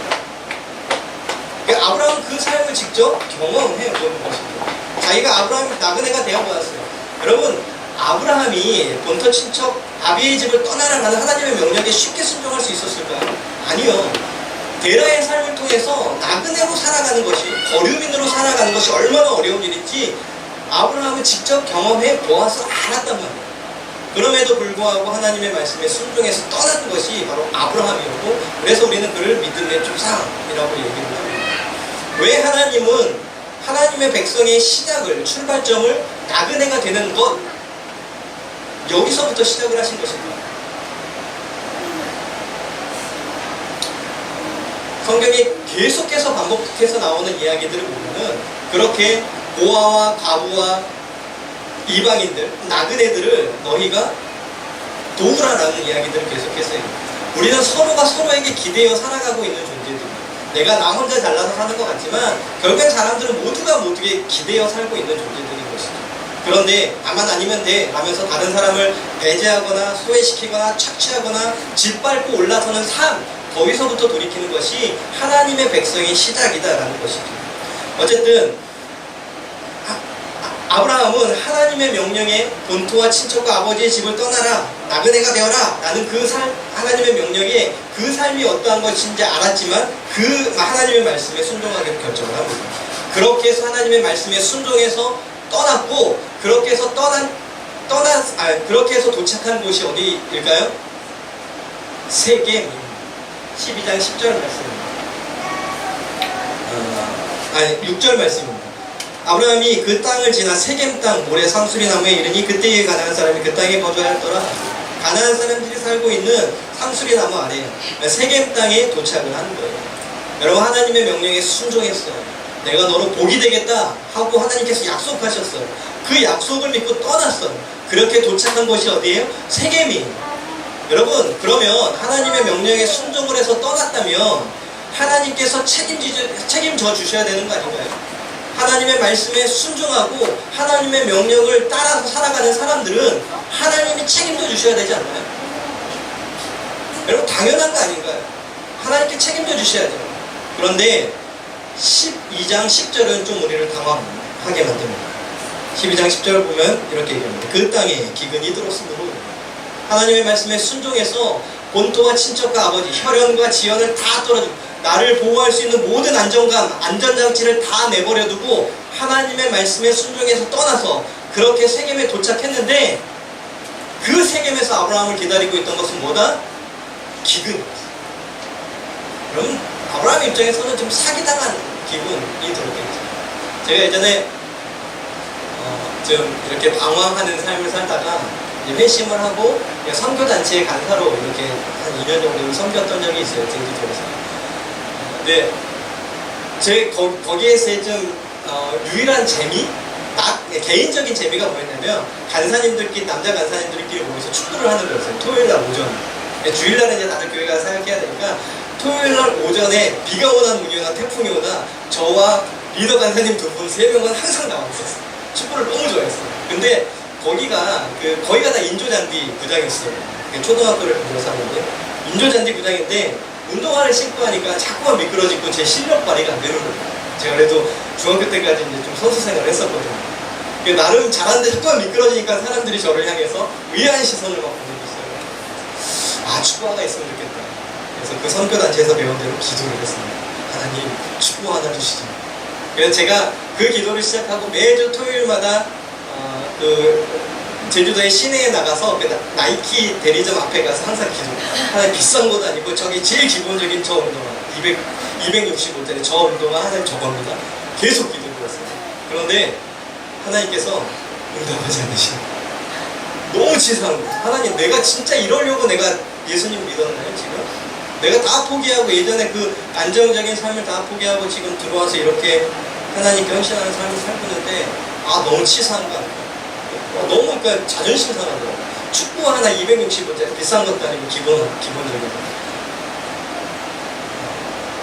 D: 아브라함은 그 삶을 직접 경험해 보는 것입니다. 자기가 아브라함이 나그네가 되어보았어요. 여러분 아브라함이 본토 친척 아비의 집을 떠나라라는 하나님의 명령에 쉽게 순종할 수 있었을까요? 아니요. 데라의 삶을 통해서 나그네로 살아가는 것이, 거류민으로 살아가는 것이 얼마나 어려운 일인지 아브라함은 직접 경험해 보아서 알았단 말이에요. 그럼에도 불구하고 하나님의 말씀에 순종해서 떠난 것이 바로 아브라함이었고, 그래서 우리는 그를 믿음의 조상이라고 얘기를 합니다. 왜 하나님은 하나님의 백성의 시작을, 출발점을 나그네가 되는 것, 여기서부터 시작을 하신 것입니다. 성경이 계속해서 반복해서 나오는 이야기들을 보면은 그렇게 고아와 과부와 이방인들, 나그네들을 너희가 도우라라는 이야기들을 계속해서 해요. 우리는 서로가 서로에게 기대어 살아가고 있는 존재들이에요. 내가 나 혼자 잘나서 사는 것 같지만 결국엔 사람들은 모두가 모두에 기대어 살고 있는 존재들인 것이죠. 그런데 나만 아니면 돼 라면서 다른 사람을 배제하거나 소외시키거나 착취하거나 짓밟고 올라서는 삶, 거기서부터 돌이키는 것이 하나님의 백성의 시작이다라는 것이죠. 어쨌든 아브라함은 하나님의 명령에 본토와 친척과 아버지의 집을 떠나라, 나그네가 되어라 라는 그 하나님의 명령에 그 삶이 어떠한 것인지 알았지만 그 하나님의 말씀에 순종하기로 결정을 합니다. 그렇게 해서 하나님의 말씀에 순종해서 떠났고, 그렇게 해서 그렇게 해서 도착한 곳이 어디일까요? 세겜 12장 10절 말씀입니다. 6절 말씀입니다. 아브라함이 그 땅을 지나 세겜 땅 모래 상수리 나무에 이르니 그때에 가나안 사람이 그 땅에 거주하였더라. 가나안 사람들이 살고 있는 상수리 나무 아래 세겜 땅에 도착을 하는 거예요. 여러분 하나님의 명령에 순종했어요. 내가 너로 복이 되겠다 하고 하나님께서 약속하셨어요. 그 약속을 믿고 떠났어요. 그렇게 도착한 곳이 어디예요? 세겜이에요. 여러분 그러면 하나님의 명령에 순종을 해서 떠났다면 하나님께서 책임져 주셔야 되는 거 아닌가요? 하나님의 말씀에 순종하고 하나님의 명령을 따라서 살아가는 사람들은 하나님이 책임져 주셔야 되지 않나요? 여러분 당연한 거 아닌가요? 하나님께 책임져 주셔야 돼요. 그런데 12장 10절은 좀 우리를 당황하게 만듭니다. 12장 10절을 보면 이렇게 얘기합니다. 그 땅에 기근이 들었으므로 하나님의 말씀에 순종해서 본토와 친척과 아버지, 혈연과 지연을 다 떨어지고 나를 보호할 수 있는 모든 안정감, 안전장치를 다 내버려두고 하나님의 말씀에 순종해서 떠나서 그렇게 세겜에 도착했는데 그 세겜에서 아브라함을 기다리고 있던 것은 뭐다? 기근이었어요. 여러분, 아브라함 입장에서는 좀 사기당한 기분이 들었겠죠. 제가 예전에 좀 이렇게 방황하는 삶을 살다가 이제 회심을 하고 선교단체의 간사로 이렇게 한 2년 정도 섬겼던 적이 있어요. 제주도에서. 근데 제 거기에서의 좀 유일한 재미? 개인적인 재미가 뭐였냐면 간사님들끼리, 남자 간사님들끼리 모여서 축구를 하는 거였어요. 토요일날 오전. 주일날은 이제 다들 교회 가서 사역해야 되니까 토요일날 오전에 비가 오나 눈이 오나 태풍이 오나 저와 리더 간사님 두 분, 세 명은 항상 나와 있었어요. 축구를 너무 좋아했어요. 근데 거기가 다 인조잔디 구장이었어요. 초등학교를 들어서 하는데 인조잔디 구장인데 운동화를 신고 하니까 자꾸만 미끄러지고 제 실력 발휘가 안 되는 거예요. 제가 그래도 중학교 때까지 이제 좀 선수 생활을 했었거든요. 나름 잘하는데 자꾸만 미끄러지니까 사람들이 저를 향해서 의아한 시선을 막 보내줬어요. 아, 축구화가 있으면 좋겠다. 그래서 그 선교단체에서 배운 대로 기도를 했습니다. 하나님, 축구화 하나 주시죠. 그래서 제가 그 기도를 시작하고 매주 토요일마다 그 제주도의 시내에 나가서 그 나이키 대리점 앞에 가서 항상 기도. 하나님 비싼 것도 아니고 저기 제일 기본적인 저 운동화 265짜리 저 운동화 하나님 저겁니다. 계속 기도를 했어요. 그런데 하나님께서 응답하지 않으시는 너무 치사한 거예요. 하나님, 내가 진짜 이러려고 내가 예수님 믿었나요 지금? 내가 다 포기하고 예전에 그 안정적인 삶을 다 포기하고 지금 들어와서 이렇게 하나님께 헌신하는 삶을 살고 있는데 너무 치사한 거 아니에요? 너무 그러니까 자존심 상하더라고요. 축구 하나 265짜리 비싼 것도 아니고 기본적인 거.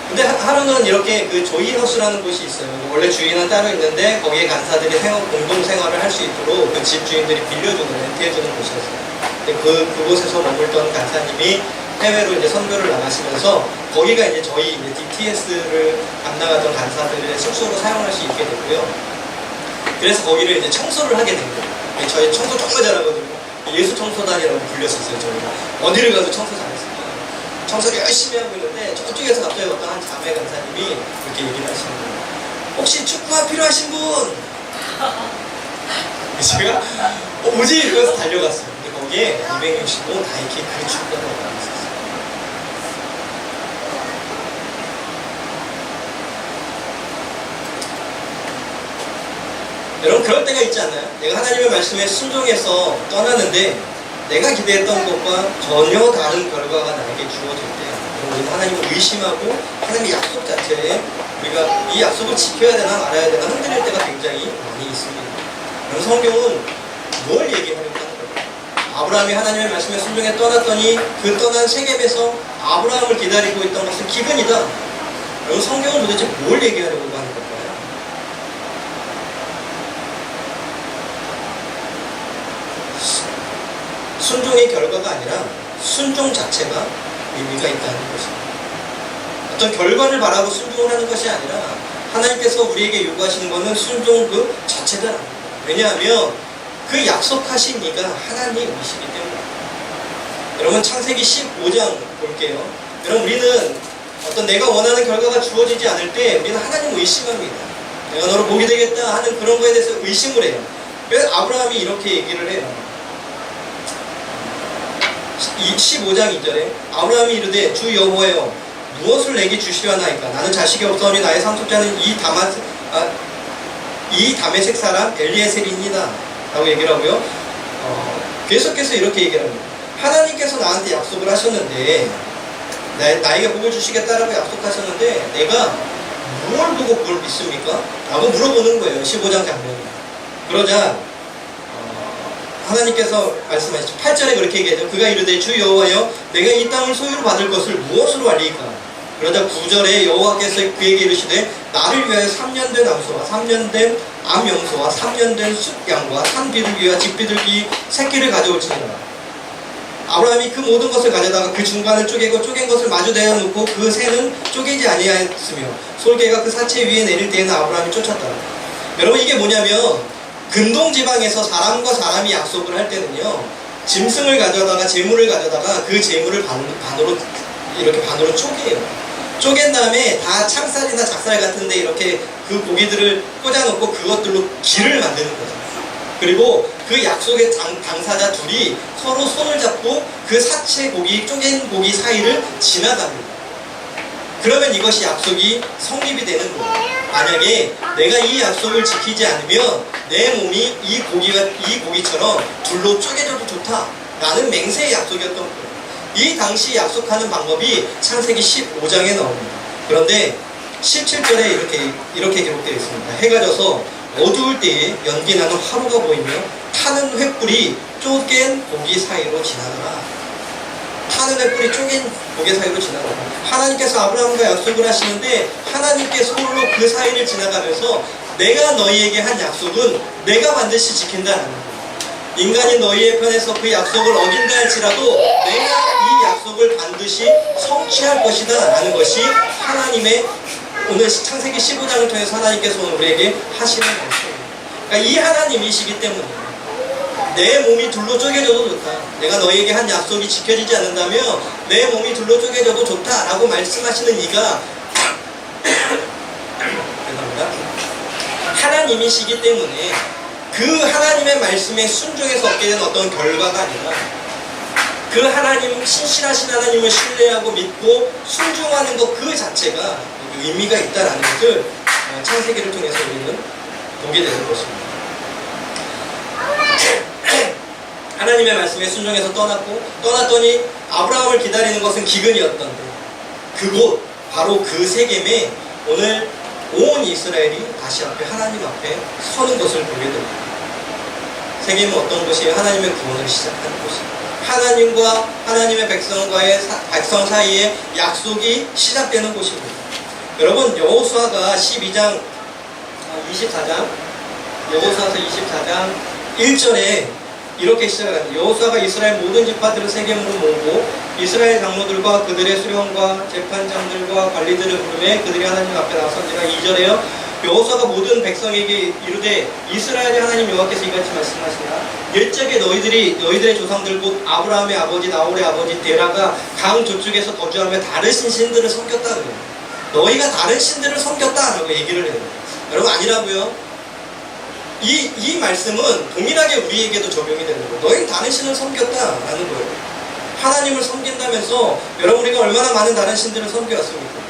D: 근데 하루는 이렇게 그 조이하우스라는 곳이 있어요. 원래 주인은 따로 있는데 거기에 간사들이 공동생활을 할 수 있도록 그 집 주인들이 빌려주는, 렌트해주는 곳이었어요. 근데 그곳에서 머물던 간사님이 해외로 이제 선교를 나가시면서 거기가 이제 저희 이제 DTS를 감당하던 간사들의 숙소로 사용할 수 있게 됐고요. 그래서 거기를 이제 청소를 하게 된 거예요. 저희 청소 정말 잘하거든요. 예수 청소단이라고 불렸었어요. 저희가 어디를 가도 청소 잘했어요. 청소를 열심히 하고 있는데 저쪽에서 갑자기 어떤 한 자매 간사님이 이렇게 얘기를 하시는 거예요. 혹시 축구화 필요하신 분? 제가 뭐지? 이러면서 달려갔어요. 근데 거기에 265 나이키 그 축구화가 나왔었어요. 여러분, 그럴 때가 있지 않나요? 내가 하나님의 말씀에 순종해서 떠나는데 내가 기대했던 것과 전혀 다른 결과가 나에게 주어질 때 우리는 하나님을 의심하고 하나님의 약속 자체에 우리가 이 약속을 지켜야 되나 말아야 되나 흔들릴 때가 굉장히 많이 있습니다. 그럼 성경은 뭘 얘기하려고 하는 거예요? 아브라함이 하나님의 말씀에 순종해 떠났더니 그 떠난 세겜에서 아브라함을 기다리고 있던 것은 기근이다. 그럼 성경은 도대체 뭘 얘기하려고 하는 걸까요? 순종의 결과가 아니라 순종 자체가 의미가 있다는 것입니다. 어떤 결과를 바라고 순종을 하는 것이 아니라 하나님께서 우리에게 요구하시는 것은 순종 그 자체다. 왜냐하면 그 약속하신 이가 하나님이시기 때문에. 여러분, 창세기 15장 볼게요. 여러분, 우리는 어떤 내가 원하는 결과가 주어지지 않을 때 우리는 하나님을 의심합니다. 내가 너를 복이 되겠다 하는 그런 거에 대해서 의심을 해요. 그래서 아브라함이 이렇게 얘기를 해요. 15장 2절에 아브라함이 이르되 주 여호와여 무엇을 내게 주시려 하나이까? 나는 자식이 없사오니 나의 상속자는 이 다메섹 사람 엘리에셀이니이다 라고 얘기를 하고요. 계속해서 이렇게 얘기를 합니다. 하나님께서 나한테 약속을 하셨는데 나에게 복을 주시겠다라고 약속하셨는데 내가 무엇을 보고 그걸 믿습니까? 라고 물어보는 거예요. 15장 장면이. 그러자 하나님께서 말씀하시죠. 8절에 그렇게 얘기하죠. 그가 이르되 주 여호와여 내가 이 땅을 소유로 받을 것을 무엇으로 알리까? 그러자 9절에 여호와께서 그에게 이르시되 나를 위하여 3년 된 암소와 3년 된 암염소와 3년 된 숫양과 산 비둘기와 집비둘기 새끼를 가져올지니라. 아브라함이 그 모든 것을 가져다가 그 중간을 쪼개고 쪼갠 것을 마주 대어 놓고 그 새는 쪼개지 아니하였으며 솔개가 그 사체 위에 내릴 때에는 아브라함이 쫓았다. 여러분, 이게 뭐냐면 근동지방에서 사람과 사람이 약속을 할 때는요, 짐승을 가져다가 재물을 가져다가 그 재물을 반으로 쪼개요. 쪼갠 다음에 다 창살이나 작살 같은데 이렇게 그 고기들을 꽂아놓고 그것들로 길을 만드는 거죠. 그리고 그 약속의 당사자 둘이 서로 손을 잡고 그 사체 고기, 쪼갠 고기 사이를 지나갑니다. 그러면 이것이 약속이 성립이 되는 거예요. 만약에 내가 이 약속을 지키지 않으면 내 몸이 이 고기처럼 둘로 쪼개져도 좋다라는 맹세의 약속이었던 거예요. 이 당시 약속하는 방법이 창세기 15장에 나옵니다. 그런데 17절에 이렇게 기록되어 있습니다. 해가 져서 어두울 때에 연기 나는 화로가 보이며 타는 횃불이 쪼갠 고기 사이로 지나가라. 타는 횃불이 쪼갠 고기 사이로 지나가라. 하나님께서 아브라함과 약속을 하시는데 하나님께서 홀로 그 사이를 지나가면서 내가 너희에게 한 약속은 내가 반드시 지킨다는 거예요. 인간이 너희의 편에서 그 약속을 어긴다 할지라도 내가 이 약속을 반드시 성취할 것이다 라는 것이 하나님의 오늘 창세기 15장을 통해서 하나님께서 오늘 우리에게 하시는 말씀입니다. 그러니까 이 하나님이시기 때문에 내 몸이 둘로 쪼개져도 좋다. 내가 너희에게 한 약속이 지켜지지 않는다면 내 몸이 둘로 쪼개져도 좋다라고 말씀하시는 이가 죄송합니다. 하나님이시기 때문에 그 하나님의 말씀에 순종해서 얻게 된 어떤 결과가 아니라 그 하나님, 신실하신 하나님을 신뢰하고 믿고 순종하는 것 그 자체가 의미가 있다라는 것을 창세기를 통해서 우리는 보게 되는 것입니다. 하나님의 말씀에 순종해서 떠났더니 아브라함을 기다리는 것은 기근이었던데 그곳 바로 그 세겜에 오늘 온 이스라엘이 다시 앞에 하나님 앞에 서는 것을 보게 됩니다. 세겜은 어떤 곳이에요? 하나님의 구원을 시작하는 곳이에요. 하나님과 하나님의 백성 사이에 약속이 시작되는 곳입니다. 여러분 여호수아가 24장 여호수아서 24장 1절에 이렇게 시작합니다. 여호수아가 이스라엘 모든 지파들을 세겜으로 모으고 이스라엘 장로들과 그들의 수령과 재판장들과 관리들을 부르매 그들이 하나님 앞에 나선지라. 2절에요. 여호수아가 모든 백성에게 이르되 이스라엘의 하나님 여호와께서 이같이 말씀하시나 옛적에 너희들의 조상들 곧 아브라함의 아버지 나홀의 아버지 데라가 강 저쪽에서 거주하며 다른 신들을 섬겼다는 거예요. 너희가 다른 신들을 섬겼다라고 얘기를 해요. 여러분 아니라고요. 이 말씀은 동일하게 우리에게도 적용이 되는 거예요. 너희는 다른 신을 섬겼다라는 거예요. 하나님을 섬긴다면서 여러분 우리가 얼마나 많은 다른 신들을 섬겨왔습니까?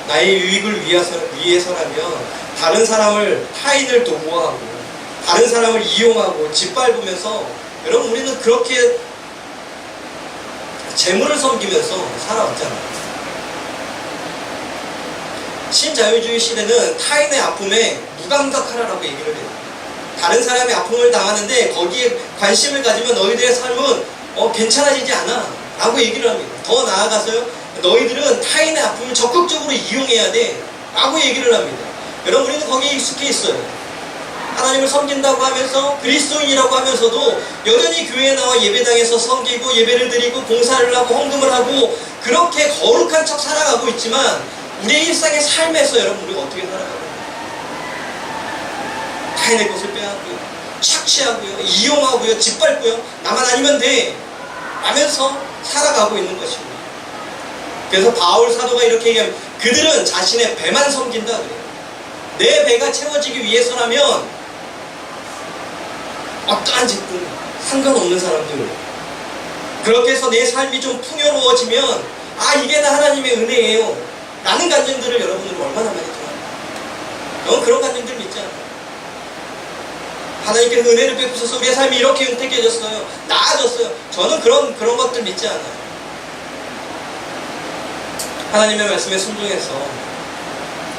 D: 나의 유익을 위해서라면 다른 사람을 타인을 도구화하고 다른 사람을 이용하고 짓밟으면서 여러분 우리는 그렇게 재물을 섬기면서 살아왔잖아요. 신자유주의 시대는 타인의 아픔에 무감각하라라고 얘기를 해요. 다른 사람의 아픔을 당하는데 거기에 관심을 가지면 너희들의 삶은 괜찮아지지 않아 라고 얘기를 합니다. 더 나아가서요, 너희들은 타인의 아픔을 적극적으로 이용해야 돼 라고 얘기를 합니다. 여러분 우리는 거기에 익숙해 있어요. 하나님을 섬긴다고 하면서 그리스도인이라고 하면서도 여전히 교회에 나와 예배당에서 섬기고 예배를 드리고 봉사를 하고 헌금을 하고 그렇게 거룩한 척 살아가고 있지만 우리의 일상의 삶에서 여러분 우리가 어떻게 살아가고 타인의 것을 빼앗고요, 착취하고요, 이용하고요, 짓밟고요, 나만 아니면 돼 라면서 살아가고 있는 것입니다. 그래서 바울 사도가 이렇게 얘기하면 그들은 자신의 배만 섬긴다 그래요. 내 배가 채워지기 위해서라면 어떠한 짓든 상관없는 사람들, 그렇게 해서 내 삶이 좀 풍요로워지면 이게 다 하나님의 은혜예요 라는 간증들을 여러분들은 얼마나 많이 들어요. 여러분 그런 간증들 믿지 않아요? 하나님께서 은혜를 베푸셔서 우리의 삶이 이렇게 윤택해졌어요, 나아졌어요. 저는 그런 것들 믿지 않아요. 하나님의 말씀에 순종해서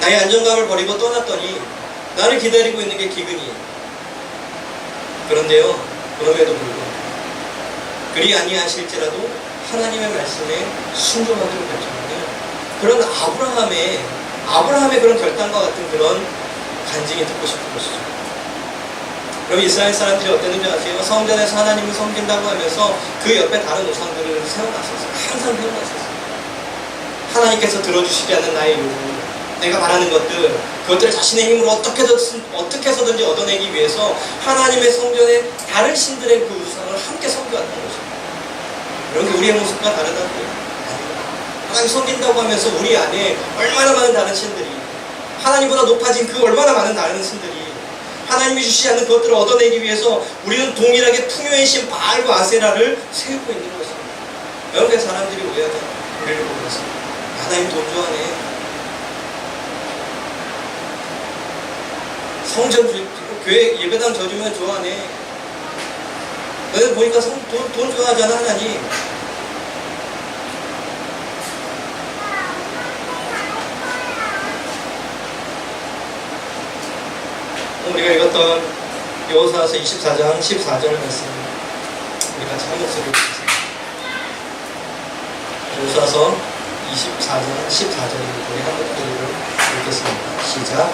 D: 나의 안정감을 버리고 떠났더니 나를 기다리고 있는 게 기근이에요. 그런데요, 그럼에도 불구하고 그리 아니하실지라도 하나님의 말씀에 순종하기로 결정하는 그런 아브라함의 그런 결단과 같은 그런 간증이 듣고 싶은 것이죠. 그럼 이스라엘 사람들이 어땠는지 아세요? 성전에서 하나님을 섬긴다고 하면서 그 옆에 다른 우상들을 세워놨었어요. 항상 세워놨었어요. 하나님께서 들어주시지 않는 나의 요구, 내가 바라는 것들, 그것들을 자신의 힘으로 어떻게 해서든지 얻어내기 위해서 하나님의 성전에 다른 신들의 그 우상을 함께 섬겨왔던 것입니다. 여러분 우리의 모습과 다르다고요? 하나님 섬긴다고 하면서 우리 안에 얼마나 많은 다른 신들이, 하나님보다 높아진 그 얼마나 많은 다른 신들이, 하나님이 주시지 않는 것들을 얻어내기 위해서 우리는 동일하게 풍요의 신 바알과 아세라를 세우고 있는 것입니다. 여러분, 사람들이 오해하잖아요. 우리를 보면서 하나님 돈 좋아하네, 성전 교회 예배당 져주면 좋아하네, 너희들 보니까 돈 좋아하잖아 하나님. 우리가 읽었던 여호수아서 24장 14절 말씀 우리 같이 한 목소리로 읽겠습니다. 여호수아서 24장 14절 우리 한 목소리로 읽겠습니다. 시작.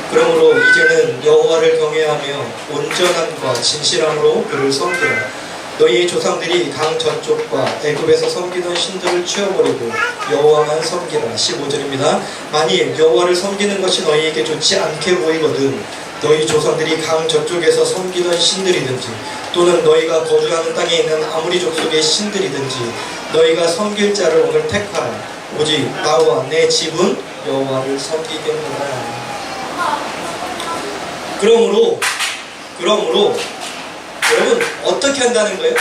D: 그러므로 이제는 여호와를 경외하며 온전함과 진실함으로 그를 섬기라. 너희의 조상들이 강 저쪽과 애굽에서 섬기던 신들을 치워버리고 여호와만 섬기라. 15절입니다. 만일 여호와를 섬기는 것이 너희에게 좋지 않게 보이거든 너희 조상들이 강 저쪽에서 섬기던 신들이든지 또는 너희가 거주하는 땅에 있는 아무리 족속의 신들이든지 너희가 섬길 자를 오늘 택하라. 오직 나와 내 집은 여호와를 섬기겠노라. 그러므로 여러분 어떻게 한다는 거예요?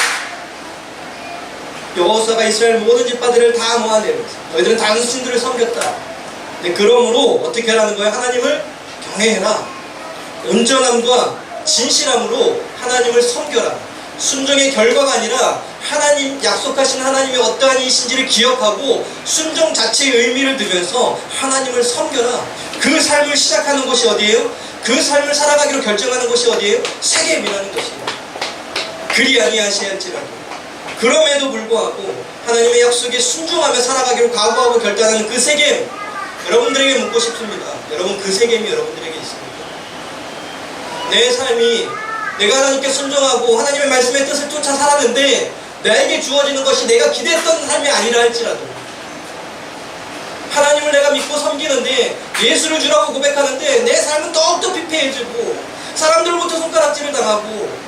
D: 여호수아가 이스라엘 모든 집파들을 다 모아내면서 너희들은 다른 신들을 섬겼다. 근데 그러므로 어떻게 하라는 거예요? 하나님을 경외해라. 온전함과 진실함으로 하나님을 섬겨라. 순종의 결과가 아니라 하나님 약속하신 하나님이 어떠한 이신지를 기억하고 순종 자체의 의미를 두면서 하나님을 섬겨라. 그 삶을 시작하는 곳이 어디예요? 그 삶을 살아가기로 결정하는 곳이 어디예요? 세겜이라는 것입니다. 그리 아니하시할지라도 그럼에도 불구하고 하나님의 약속에 순종하며 살아가기로 각오하고 결단하는 그 세겜, 여러분들에게 묻고 싶습니다. 여러분, 그 세겜이 여러분들에게 있습니다. 내 삶이 내가 하나님께 순종하고 하나님의 말씀의 뜻을 쫓아 살았는데 나에게 주어지는 것이 내가 기대했던 삶이 아니라 할지라도, 하나님을 내가 믿고 섬기는데 예수를 주라고 고백하는데 내 삶은 더욱더 피폐해지고 사람들로부터 손가락질을 당하고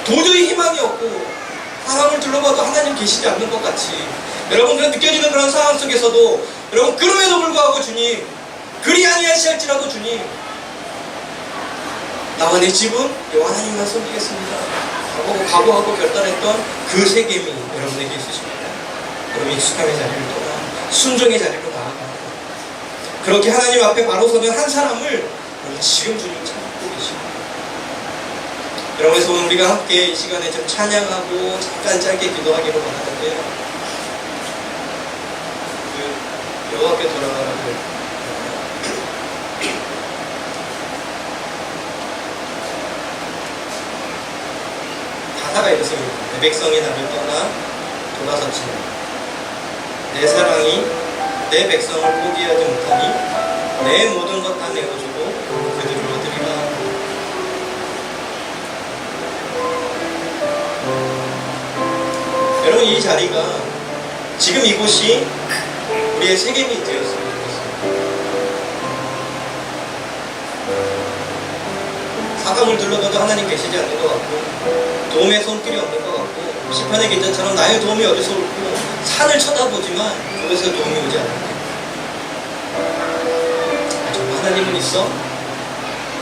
D: 도저히 희망이 없고 사람을 둘러봐도 하나님 계시지 않는 것 같이 여러분들은 느껴지는 그런 상황 속에서도 여러분, 그럼에도 불구하고 주님, 그리 아니하시할지라도 주님, 나와 내 집은 여호와 하나님만 섬기겠습니다 하고 각오하고 결단했던 그 세겜이 여러분에게 있으십니다. 여러분, 익숙함의 자리를 떠나 순종의 자리로 나아갑니다. 그렇게 하나님 앞에 바로 서는 한 사람을 여러분 지금 주님 찾고 계십니다. 여러분, 그래서 오늘 우리가 함께 이 시간에 좀 찬양하고 잠깐 짧게 기도하기로 원하는데요. 여호와께 돌아가라고 가사가 이렇습니다. 내 백성이 나를 떠나 돌아섰지만 내 사랑이 내 백성을 포기하지 못하니 내 모든 것 다 내어주고 그들을 얻으리라. 여러분, 이 자리가 지금 이곳이 우리의 세겜이 되었으면 좋겠습니다. 사람을 둘러봐도 하나님 계시지 않는 것 같고 도움의 손길이 없는 것 같고 시편의 기자처럼 나의 도움이 어디서 올고 산을 쳐다보지만 그것에서 도움이 오지 않는다. 정말 하나님은 있어?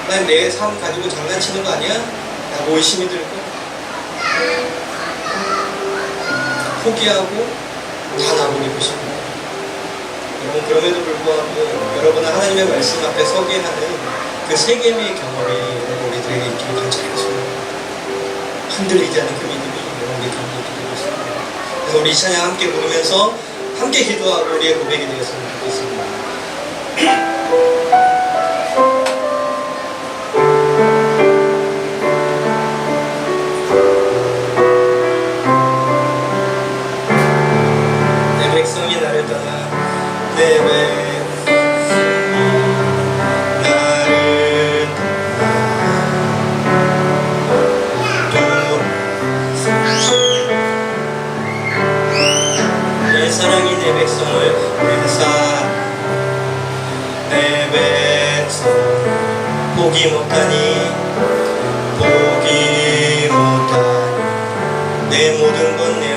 D: 난 내 삶 가지고 장난치는 거 아니야? 라고 의심이 들고 포기하고 다 놔버리고 싶습니다. 여러분, 그럼에도 불구하고 여러분은 하나님의 말씀 앞에 서게 하는 그 세겜의 경험이 여러분 우리들에게 있기를 간절했습니다. 흔들리지 않는 그 믿음이 여러분에게 있기를 있습니다. 그래서 우리 이 찬양 함께 부르면서 함께 기도하고 우리의 고백이 되었으면 좋겠습니다. 내 백성이 나를 떠나 내 사랑이 내 백성을 회사 내 백성 포기 못하니 내 모든 건 내